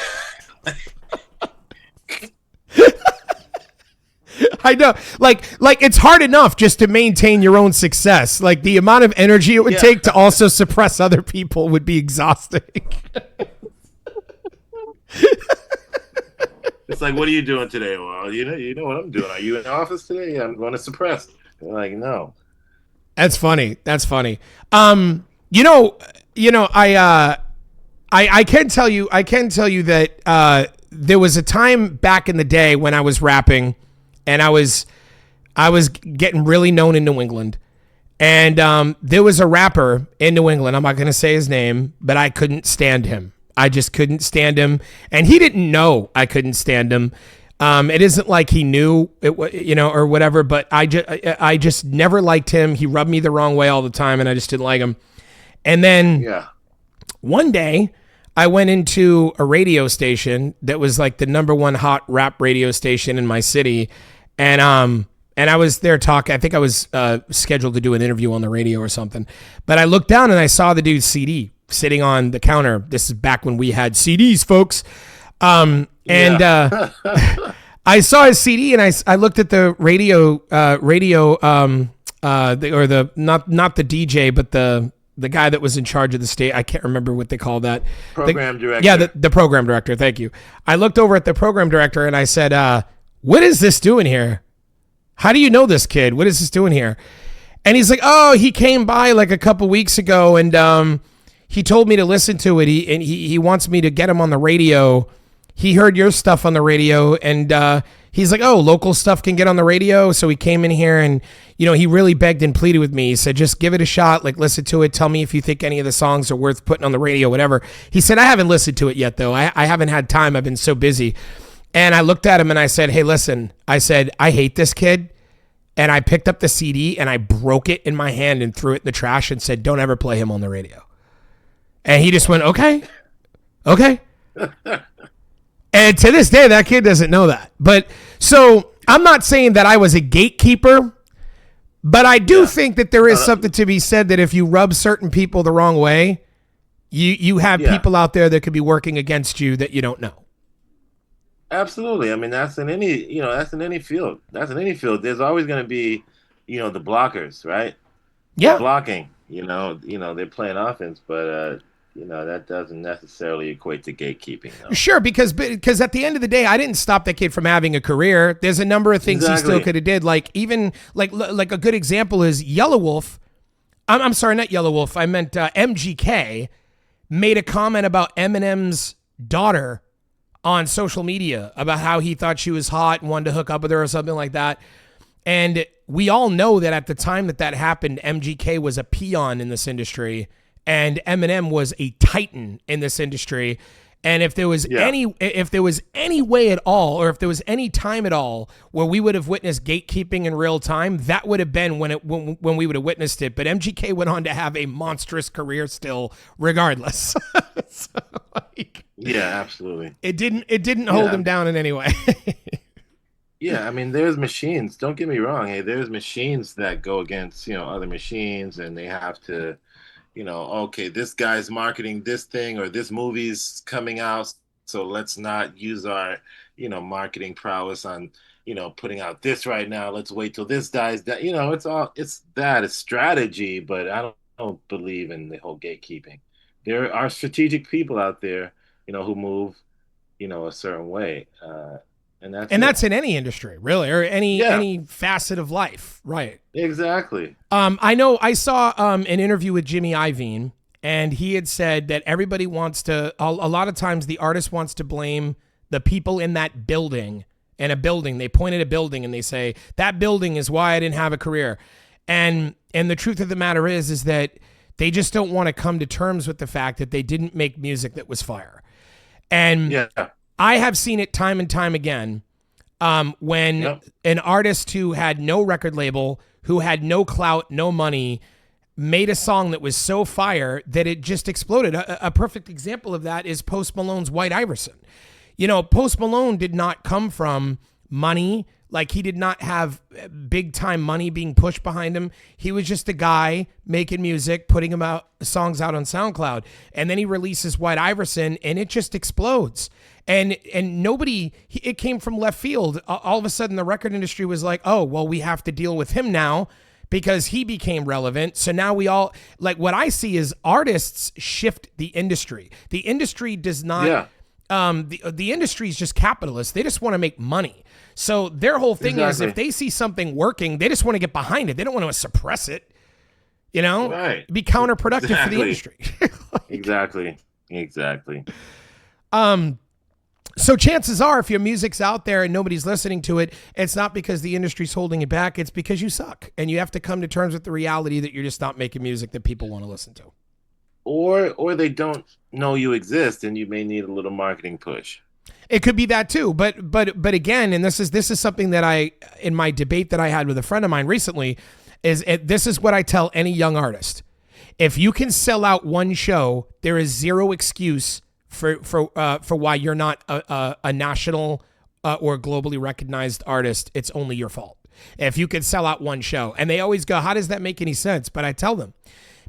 I know, like it's hard enough just to maintain your own success. Like the amount of energy it would take to also suppress other people would be exhausting. It's like, what are you doing today? Well, you know what I'm doing. Are you in the office today? Yeah, I'm going to suppress. They're like, no. That's funny. That's funny. I can tell you that there was a time back in the day when I was rapping, and I was getting really known in New England, and there was a rapper in New England. I'm not going to say his name, but I couldn't stand him. I just couldn't stand him, and he didn't know I couldn't stand him. It isn't like he knew it, or whatever, but I just never liked him. He rubbed me the wrong way all the time, and I just didn't like him. And then one day I went into a radio station that was like the number one hot rap radio station in my city. And I was there talking. I think I was scheduled to do an interview on the radio or something, but I looked down and I saw the dude's CD sitting on the counter. This is back when we had CDs, folks. I saw his CD and I looked at the radio, not the DJ, but the guy that was in charge of the state. I can't remember what they call that. Program director. Yeah, the program director. Thank you. I looked over at the program director and I said, what is this doing here? How do you know this kid? What is this doing here? And he's like, oh, he came by like a couple weeks ago and he told me to listen to it. He wants me to get him on the radio. He heard your stuff on the radio and he's like, oh, local stuff can get on the radio. So he came in here and, he really begged and pleaded with me. He said, just give it a shot. Like, listen to it. Tell me if you think any of the songs are worth putting on the radio, whatever. He said, I haven't listened to it yet, though. I haven't had time. I've been so busy. And I looked at him and I said, hey, listen, I said, I hate this kid. And I picked up the CD and I broke it in my hand and threw it in the trash and said, don't ever play him on the radio. And he just went, okay. And to this day, that kid doesn't know that. But so I'm not saying that I was a gatekeeper, but I do think that there is something to be said that if you rub certain people the wrong way, you have people out there that could be working against you that you don't know. Absolutely. I mean, that's in any field. That's in any field. There's always going to be, the blockers, right? Yeah. Blocking, they're playing offense, but that doesn't necessarily equate to gatekeeping, though. Sure, because at the end of the day, I didn't stop that kid from having a career. There's a number of things he still could have did. Like even like a good example is Yellow Wolf. I'm sorry, not Yellow Wolf. I meant MGK made a comment about Eminem's daughter on social media about how he thought she was hot and wanted to hook up with her or something like that. And we all know that at the time that happened, MGK was a peon in this industry. And Eminem was a titan in this industry. And if there was any way at all, or if there was any time at all where we would have witnessed gatekeeping in real time, that would have been when we would have witnessed it. But MGK went on to have a monstrous career still, regardless. Absolutely. It didn't hold him down in any way. Yeah, I mean, there's machines. Don't get me wrong. Hey, there's machines that go against other machines, and they have to. Okay, this guy's marketing this thing or this movie's coming out, so let's not use our, marketing prowess on, putting out this right now. Let's wait till this dies. That it's strategy, but I don't believe in the whole gatekeeping. There are strategic people out there, who move, a certain way, and that's in any industry, really, or any facet of life, right? Exactly. I know I saw an interview with Jimmy Iovine, and he had said that everybody wants to, a lot of times the artist wants to blame the people in that building. In a building, they point at a building and they say, that building is why I didn't have a career. And the truth of the matter is that they just don't want to come to terms with the fact that they didn't make music that was fire. And I have seen it time and time again when an artist who had no record label, who had no clout, no money, made a song that was so fire that it just exploded. A perfect example of that is Post Malone's White Iverson. Post Malone did not come from money, Like, he did not have big time money being pushed behind him. He was just a guy making music, putting songs out on SoundCloud. And then he releases White Iverson and it just explodes. And nobody, it came from left field. All of a sudden the record industry was like, oh, well, we have to deal with him now because he became relevant. So now we all, like, what I see is artists shift the industry. The industry does not, the industry is just capitalist. They just want to make money. So their whole thing is if they see something working, they just want to get behind it. They don't want to suppress it, you know? Right. Be counterproductive for the industry. Exactly. So chances are, if your music's out there and nobody's listening to it, it's not because the industry's holding it back. It's because you suck. And you have to come to terms with the reality that you're just not making music that people want to listen to. Or they don't know you exist and you may need a little marketing push. It could be that too. But again, and this is something that in my debate that I had with a friend of mine recently, this is what I tell any young artist. If you can sell out one show, there is zero excuse for why you're not a national or globally recognized artist. It's only your fault. If you can sell out one show. And they always go, how does that make any sense? But I tell them,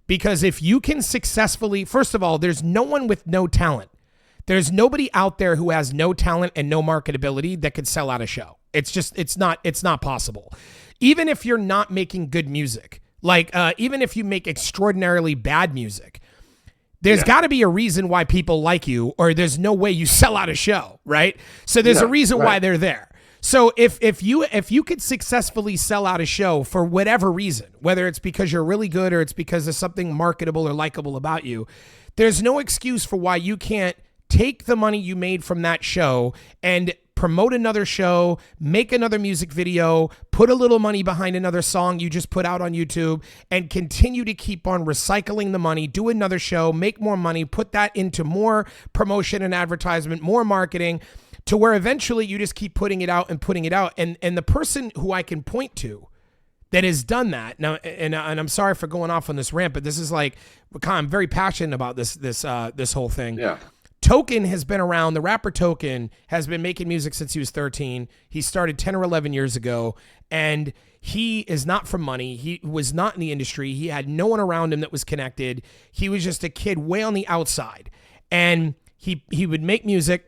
because if you can successfully, first of all, there's no one with no talent. There's nobody out there who has no talent and no marketability that could sell out a show. It's not possible. Even if you're not making good music, like even if you make extraordinarily bad music, there's got to be a reason why people like you, or there's no way you sell out a show, right? So there's a reason why they're there. So if you could successfully sell out a show for whatever reason, whether it's because you're really good or it's because there's something marketable or likable about you, there's no excuse for why you can't take the money you made from that show and promote another show, make another music video, put a little money behind another song you just put out on YouTube, and continue to keep on recycling the money, do another show, make more money, put that into more promotion and advertisement, more marketing, to where eventually you just keep putting it out and putting it out. And the person who I can point to that has done that now, and I'm sorry for going off on this rant, but this is like, I'm very passionate about this whole thing. Yeah. Token has been around. The rapper Token has been making music since he was 13. He started 10 or 11 years ago, and he is not from money. He was not in the industry. He had no one around him that was connected. He was just a kid way on the outside, and he would make music.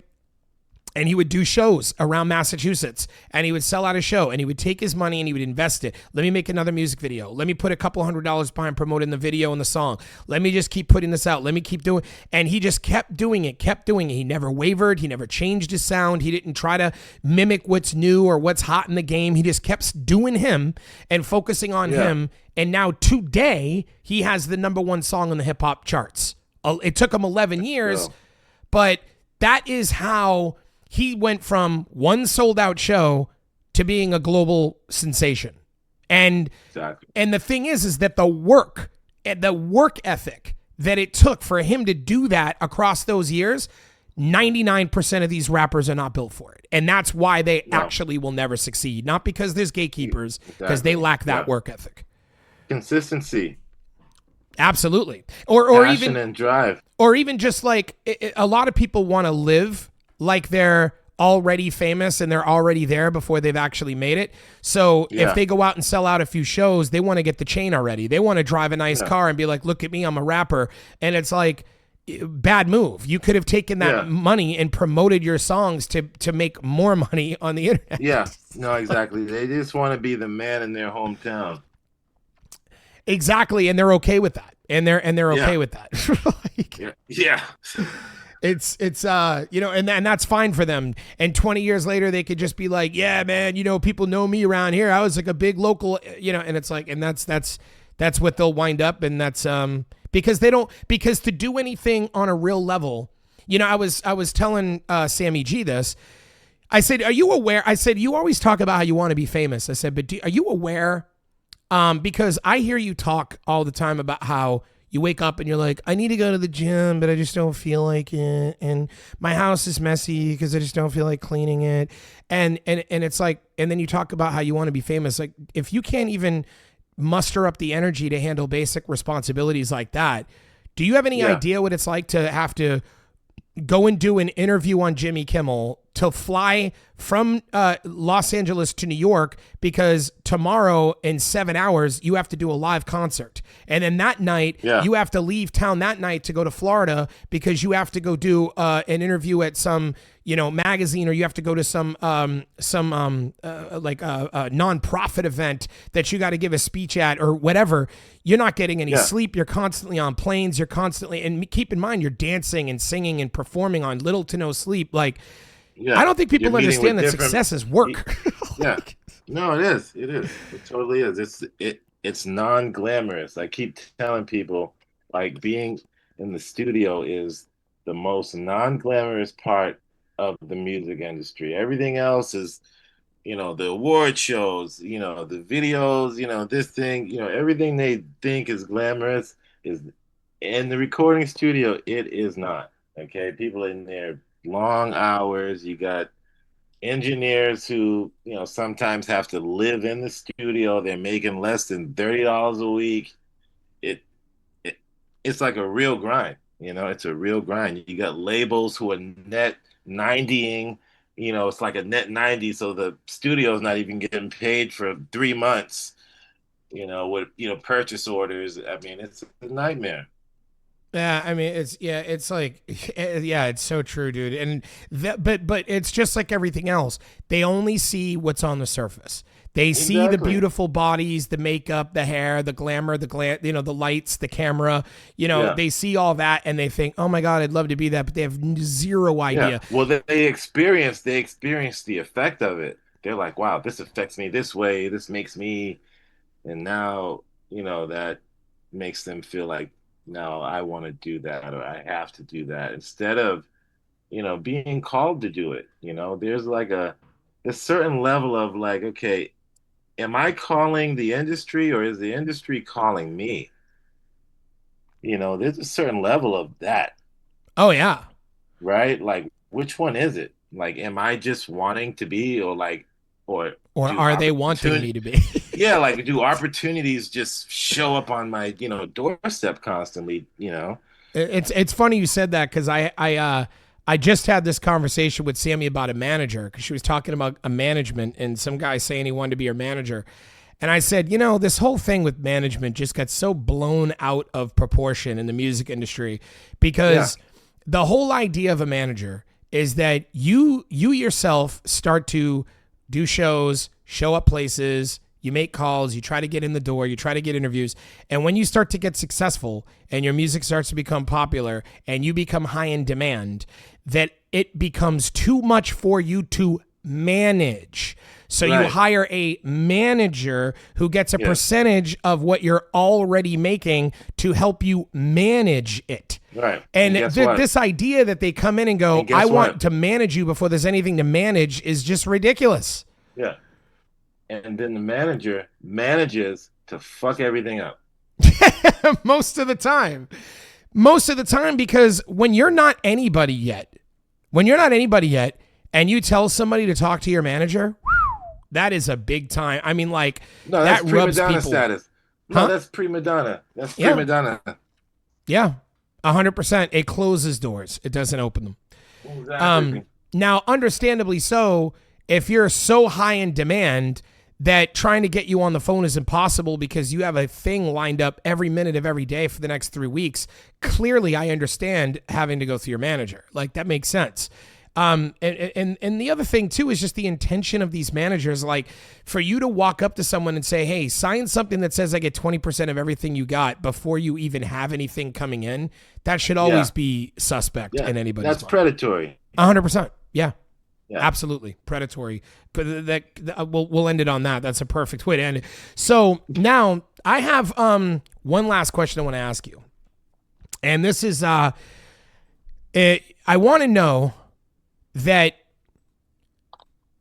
And he would do shows around Massachusetts, and he would sell out a show, and he would take his money and he would invest it. Let me make another music video. Let me put a couple $100 behind promoting the video and the song. Let me just keep putting this out. Let me keep doing. And he just kept doing it. He never wavered. He never changed his sound. He didn't try to mimic what's new or what's hot in the game. He just kept doing him and focusing on him. And now today he has the #1 song on the hip hop charts. It took him 11 years, but that is how he went from one sold out show to being a global sensation. And the thing is that the work ethic that it took for him to do that across those years, 99% of these rappers are not built for it. And that's why they actually will never succeed. Not because there's gatekeepers, because they lack that work ethic. Consistency. Absolutely. Or passion even and drive. Or even just like a lot of people want to live like they're already famous and they're already there before they've actually made it. So if they go out and sell out a few shows, they want to get the chain already. They want to drive a nice car and be like, look at me, I'm a rapper. And it's like, bad move. You could have taken that money and promoted your songs to make more money on the internet. Yeah, no, exactly. They just want to be the man in their hometown. Exactly. And they're okay with that. And they're okay with that. It's and that's fine for them. And 20 years later, they could just be like, yeah, man, people know me around here. I was like a big local, and it's like, and that's what they'll wind up. And that's because to do anything on a real level, I was telling Sammy G this. I said, are you aware? I said, you always talk about how you want to be famous. I said, but are you aware? Because I hear you talk all the time about how you wake up and you're like, I need to go to the gym, but I just don't feel like it. And my house is messy because I just don't feel like cleaning it. And it's like, and then you talk about how you want to be famous. Like, if you can't even muster up the energy to handle basic responsibilities like that, do you have any idea what it's like to have to go and do an interview on Jimmy Kimmel, to fly from Los Angeles to New York because tomorrow in 7 hours you have to do a live concert, and then that night you have to leave town that night to go to Florida because you have to go do an interview at some magazine, or you have to go to some nonprofit event that you got to give a speech at or whatever. You're not getting any sleep. You're constantly on planes. You're constantly, and keep in mind, you're dancing and singing and performing on little to no sleep. Like, I don't think people understand that success is work. No, it is. It is. It totally is. It's non-glamorous. I keep telling people, like, being in the studio is the most non-glamorous part of the music industry. Everything else is, the award shows, the videos, this thing, everything they think is glamorous is in the recording studio. It is not. Okay. People in there, long hours. You got engineers who, sometimes have to live in the studio. They're making less than $30 a week. It's like a real grind. It's a real grind. You got labels who are net 90ing, it's like a net 90. So the studio's not even getting paid for 3 months, with, purchase orders. I mean, it's a nightmare. Yeah, I mean, it's like, it's so true, dude. And but it's just like everything else. They only see what's on the surface. They see the beautiful bodies, the makeup, the hair, the glamour, the lights, the camera. They see all that and they think, "Oh my God, I'd love to be that," but they have zero idea. Yeah. Well, they experience the effect of it. They're like, "Wow, this affects me this way. This makes me," and now that makes them feel like, "No, I want to do that, or I have to do that," instead of being called to do it. There's like a certain level of like, okay, am I calling the industry or is the industry calling me? There's a certain level of that. Oh yeah. Right? Like, which one is it? Like, am I just wanting to be, or are they wanting me to be? Yeah, like, do opportunities just show up on my, doorstep constantly, It's funny you said that, because I just had this conversation with Sammy about a manager, because she was talking about a management and some guy saying he wanted to be her manager. And I said, this whole thing with management just got so blown out of proportion in the music industry, because the whole idea of a manager is that you yourself start to do shows, show up places, you make calls, you try to get in the door, you try to get interviews. And when you start to get successful and your music starts to become popular and you become high in demand, that it becomes too much for you to manage. So you hire a manager who gets a percentage of what you're already making to help you manage it. Right. And this idea that they come in and go, I want to manage you before there's anything to manage, is just ridiculous. Yeah. And then the manager manages to fuck everything up. Most of the time, because when you're not anybody yet, and you tell somebody to talk to your manager, that is a big time. I mean, like, no, that's that prima rubs donna people. status. No, that's prima donna. That's prima donna. Yeah, 100%. It closes doors. It doesn't open them. Exactly. Now, understandably so, if you're so high in demand that trying to get you on the phone is impossible because you have a thing lined up every minute of every day for the next 3 weeks, clearly I understand having to go through your manager. Like, that makes sense. And the other thing too is just the intention of these managers. Like, for you to walk up to someone and say, "Hey, sign something that says I get 20% of everything you got," before you even have anything coming in, that should always be suspect in anybody's mind. That's predatory. 100%. Yeah. Absolutely predatory. But we'll end it on that. That's a perfect way to end it. So now I have one last question I want to ask you, and this is I want to know that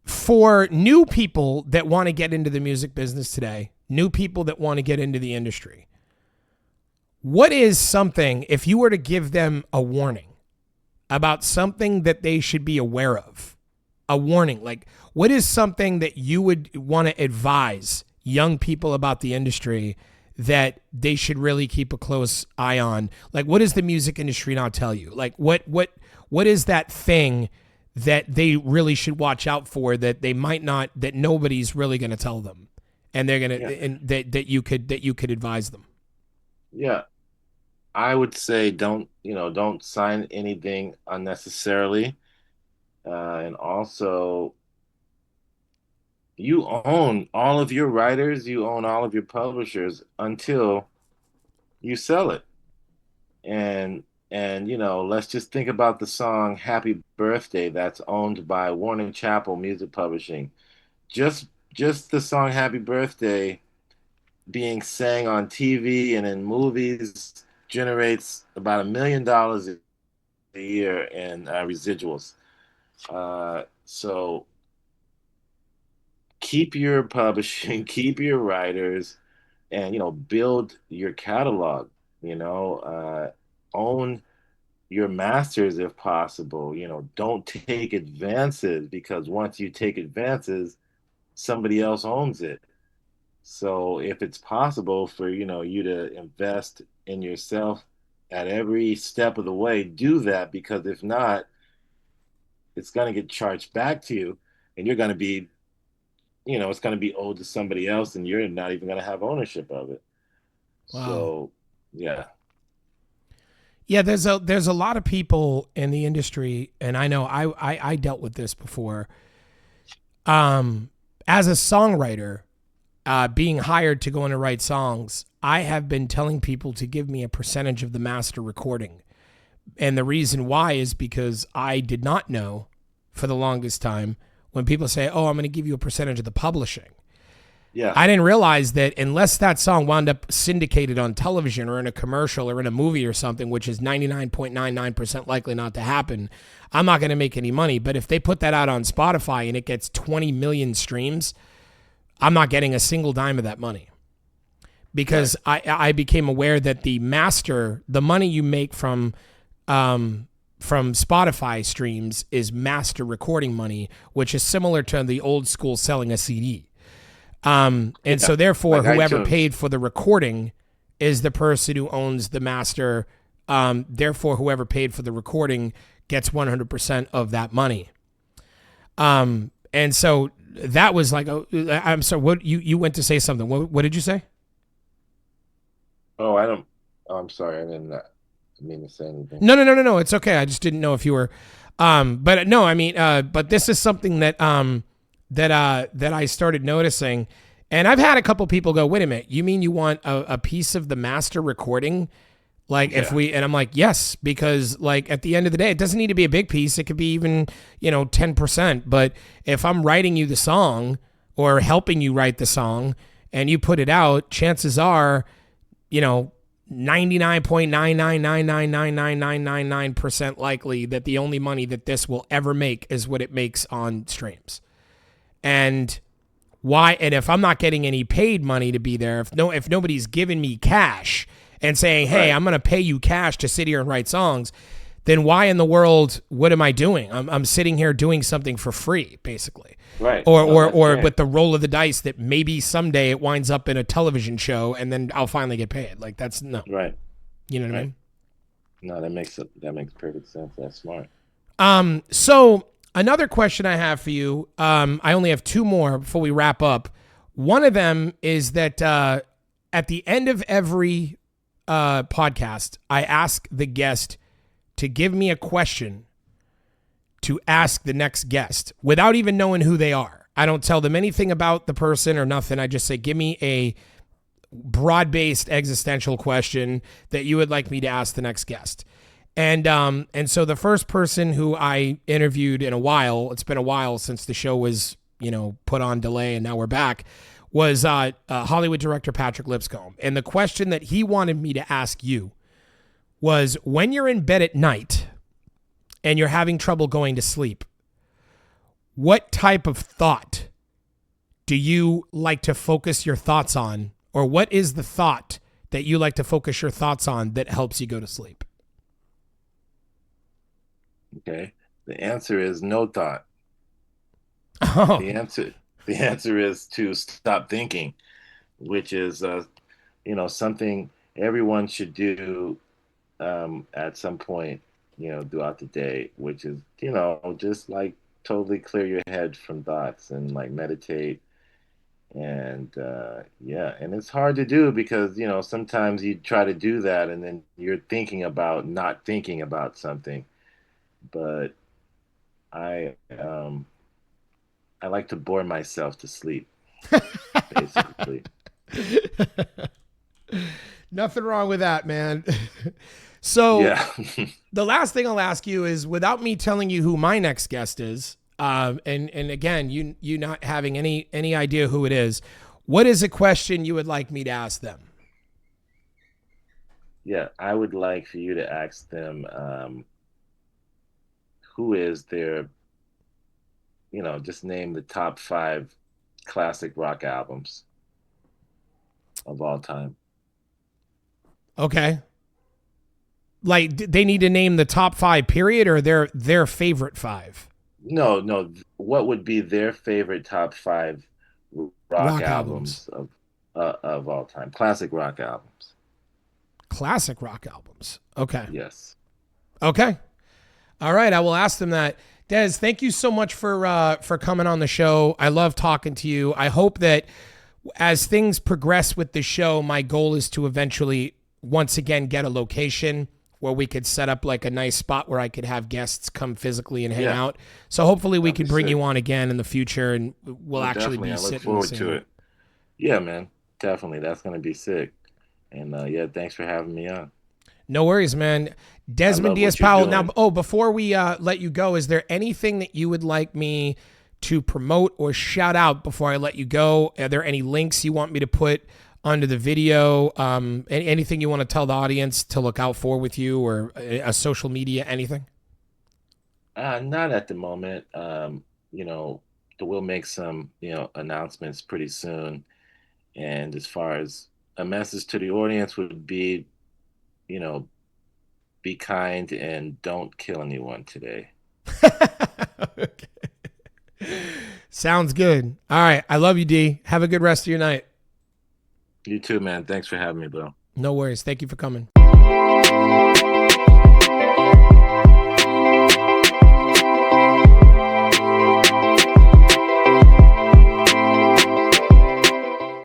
for new people that want to get into the music business today, new people that want to get into the industry, what is something, if you were to give them a warning about something that they should be aware of? A warning, like, what is something that you would want to advise young people about the industry that they should really keep a close eye on? Like, what does the music industry not tell you? Like, what is that thing that they really should watch out for, that they might not, that nobody's really going to tell them, and they're going Yeah. to, and that you could advise them? Yeah. I would say don't sign anything unnecessarily. And also, you own all of your writers, you own all of your publishers until you sell it. And let's just think about the song Happy Birthday that's owned by Warner Chappell Music Publishing. Just the song Happy Birthday being sang on TV and in movies generates about $1 million a year in residuals. So keep your publishing, keep your writers, and build your catalog. Own your masters if possible. Don't take advances, because once you take advances, somebody else owns it. So if it's possible for you to invest in yourself at every step of the way, do that, because if not, it's going to get charged back to you, and you're going to be, it's going to be owed to somebody else, and you're not even going to have ownership of it. Wow. So, yeah. Yeah, there's a lot of people in the industry, and I know I dealt with this before. As a songwriter, being hired to go in and write songs, I have been telling people to give me a percentage of the master recording. And the reason why is because I did not know for the longest time when people say, oh, I'm going to give you a percentage of the publishing. Yeah. I didn't realize that unless that song wound up syndicated on television or in a commercial or in a movie or something, which is 99.99% likely not to happen, I'm not going to make any money. But if they put that out on Spotify and it gets 20 million streams, I'm not getting a single dime of that money, because I became aware that the money you make from Spotify streams is master recording money, which is similar to the old school selling a CD. So therefore, like whoever iTunes. paid for the recording is the person who owns the master. Therefore, whoever paid for the recording gets 100% of that money. And so that was like, I'm sorry, what you went to say something. What did you say? Oh, I don't. Oh, I'm sorry. I didn't mean to say anything. No. It's okay. I just didn't know if you were, but no, I mean, but this is something that I started noticing, and I've had a couple people go, wait a minute, you mean you want a piece of the master recording? Like if and I'm like, yes, because like at the end of the day, it doesn't need to be a big piece. It could be even, 10%. But if I'm writing you the song or helping you write the song and you put it out, chances are, 99.999999999% likely that the only money that this will ever make is what it makes on streams. And why? And if I'm not getting any paid money to be there, if nobody's giving me cash and saying, hey, I'm going to pay you cash to sit here and write songs, then why in the world, what am I doing? I'm sitting here doing something for free, basically. Right. Or with the roll of the dice that maybe someday it winds up in a television show and then I'll finally get paid. Like that's no. Right. You know what I mean? No, that makes perfect sense. That's smart. So another question I have for you, I only have two more before we wrap up. One of them is that at the end of every podcast, I ask the guest to give me a question to ask the next guest without even knowing who they are. I don't tell them anything about the person or nothing. I just say, give me a broad-based existential question that you would like me to ask the next guest. And so the first person who I interviewed in a while, it's been a while since the show was, put on delay and now we're back, was Hollywood director Patrick Lipscomb. And the question that he wanted me to ask you was, when you're in bed at night and you're having trouble going to sleep, what type of thought do you like to focus your thoughts on? Or what is the thought that you like to focus your thoughts on that helps you go to sleep? Okay. The answer is no thought. Oh. The answer is to stop thinking, which is something everyone should do at some point throughout the day, which is, just like totally clear your head from thoughts and like meditate. And yeah, and it's hard to do because, sometimes you try to do that and then you're thinking about not thinking about something. But I like to bore myself to sleep, basically. Nothing wrong with that, man. So Yeah. the last thing I'll ask you is, without me telling you who my next guest is, and again, you not having any idea who it is, what is a question you would like me to ask them? Yeah, I would like for you to ask them who is their, just name the top five classic rock albums of all time. Okay. Like, they need to name the top five, period, or their favorite five No, no, what would be their favorite top five rock rock albums. albums of all time? Classic rock albums. Classic rock albums. Okay. Yes. Okay. All right. I will ask them that. Des, thank you so much for coming on the show. I love talking to you. I hope that as things progress with the show, my goal is to eventually once again get a location where we could set up like a nice spot where I could have guests come physically and hang Yeah, out. So hopefully we that'd can be bring sick. you on again in the future, and we'll Oh, actually definitely. be I look sitting in the forward same to room. it. Yeah, man. Definitely. That's gonna be sick. And yeah, thanks for having me on. No worries, man. I Desmond love Diaz what you're Powell. Now, doing. before we let you go, is there anything that you would like me to promote or shout out before I let you go? Are there any links you want me to put under the video? Anything you want to tell the audience to look out for with you, or a social media, anything? Not at the moment. We'll make some, announcements pretty soon. And as far as a message to the audience would be, you know, be kind and don't kill anyone today. Okay. Sounds good. All right. I love you, D. Have a good rest of your night. You too, man. Thanks for having me, bro. No worries. Thank you for coming.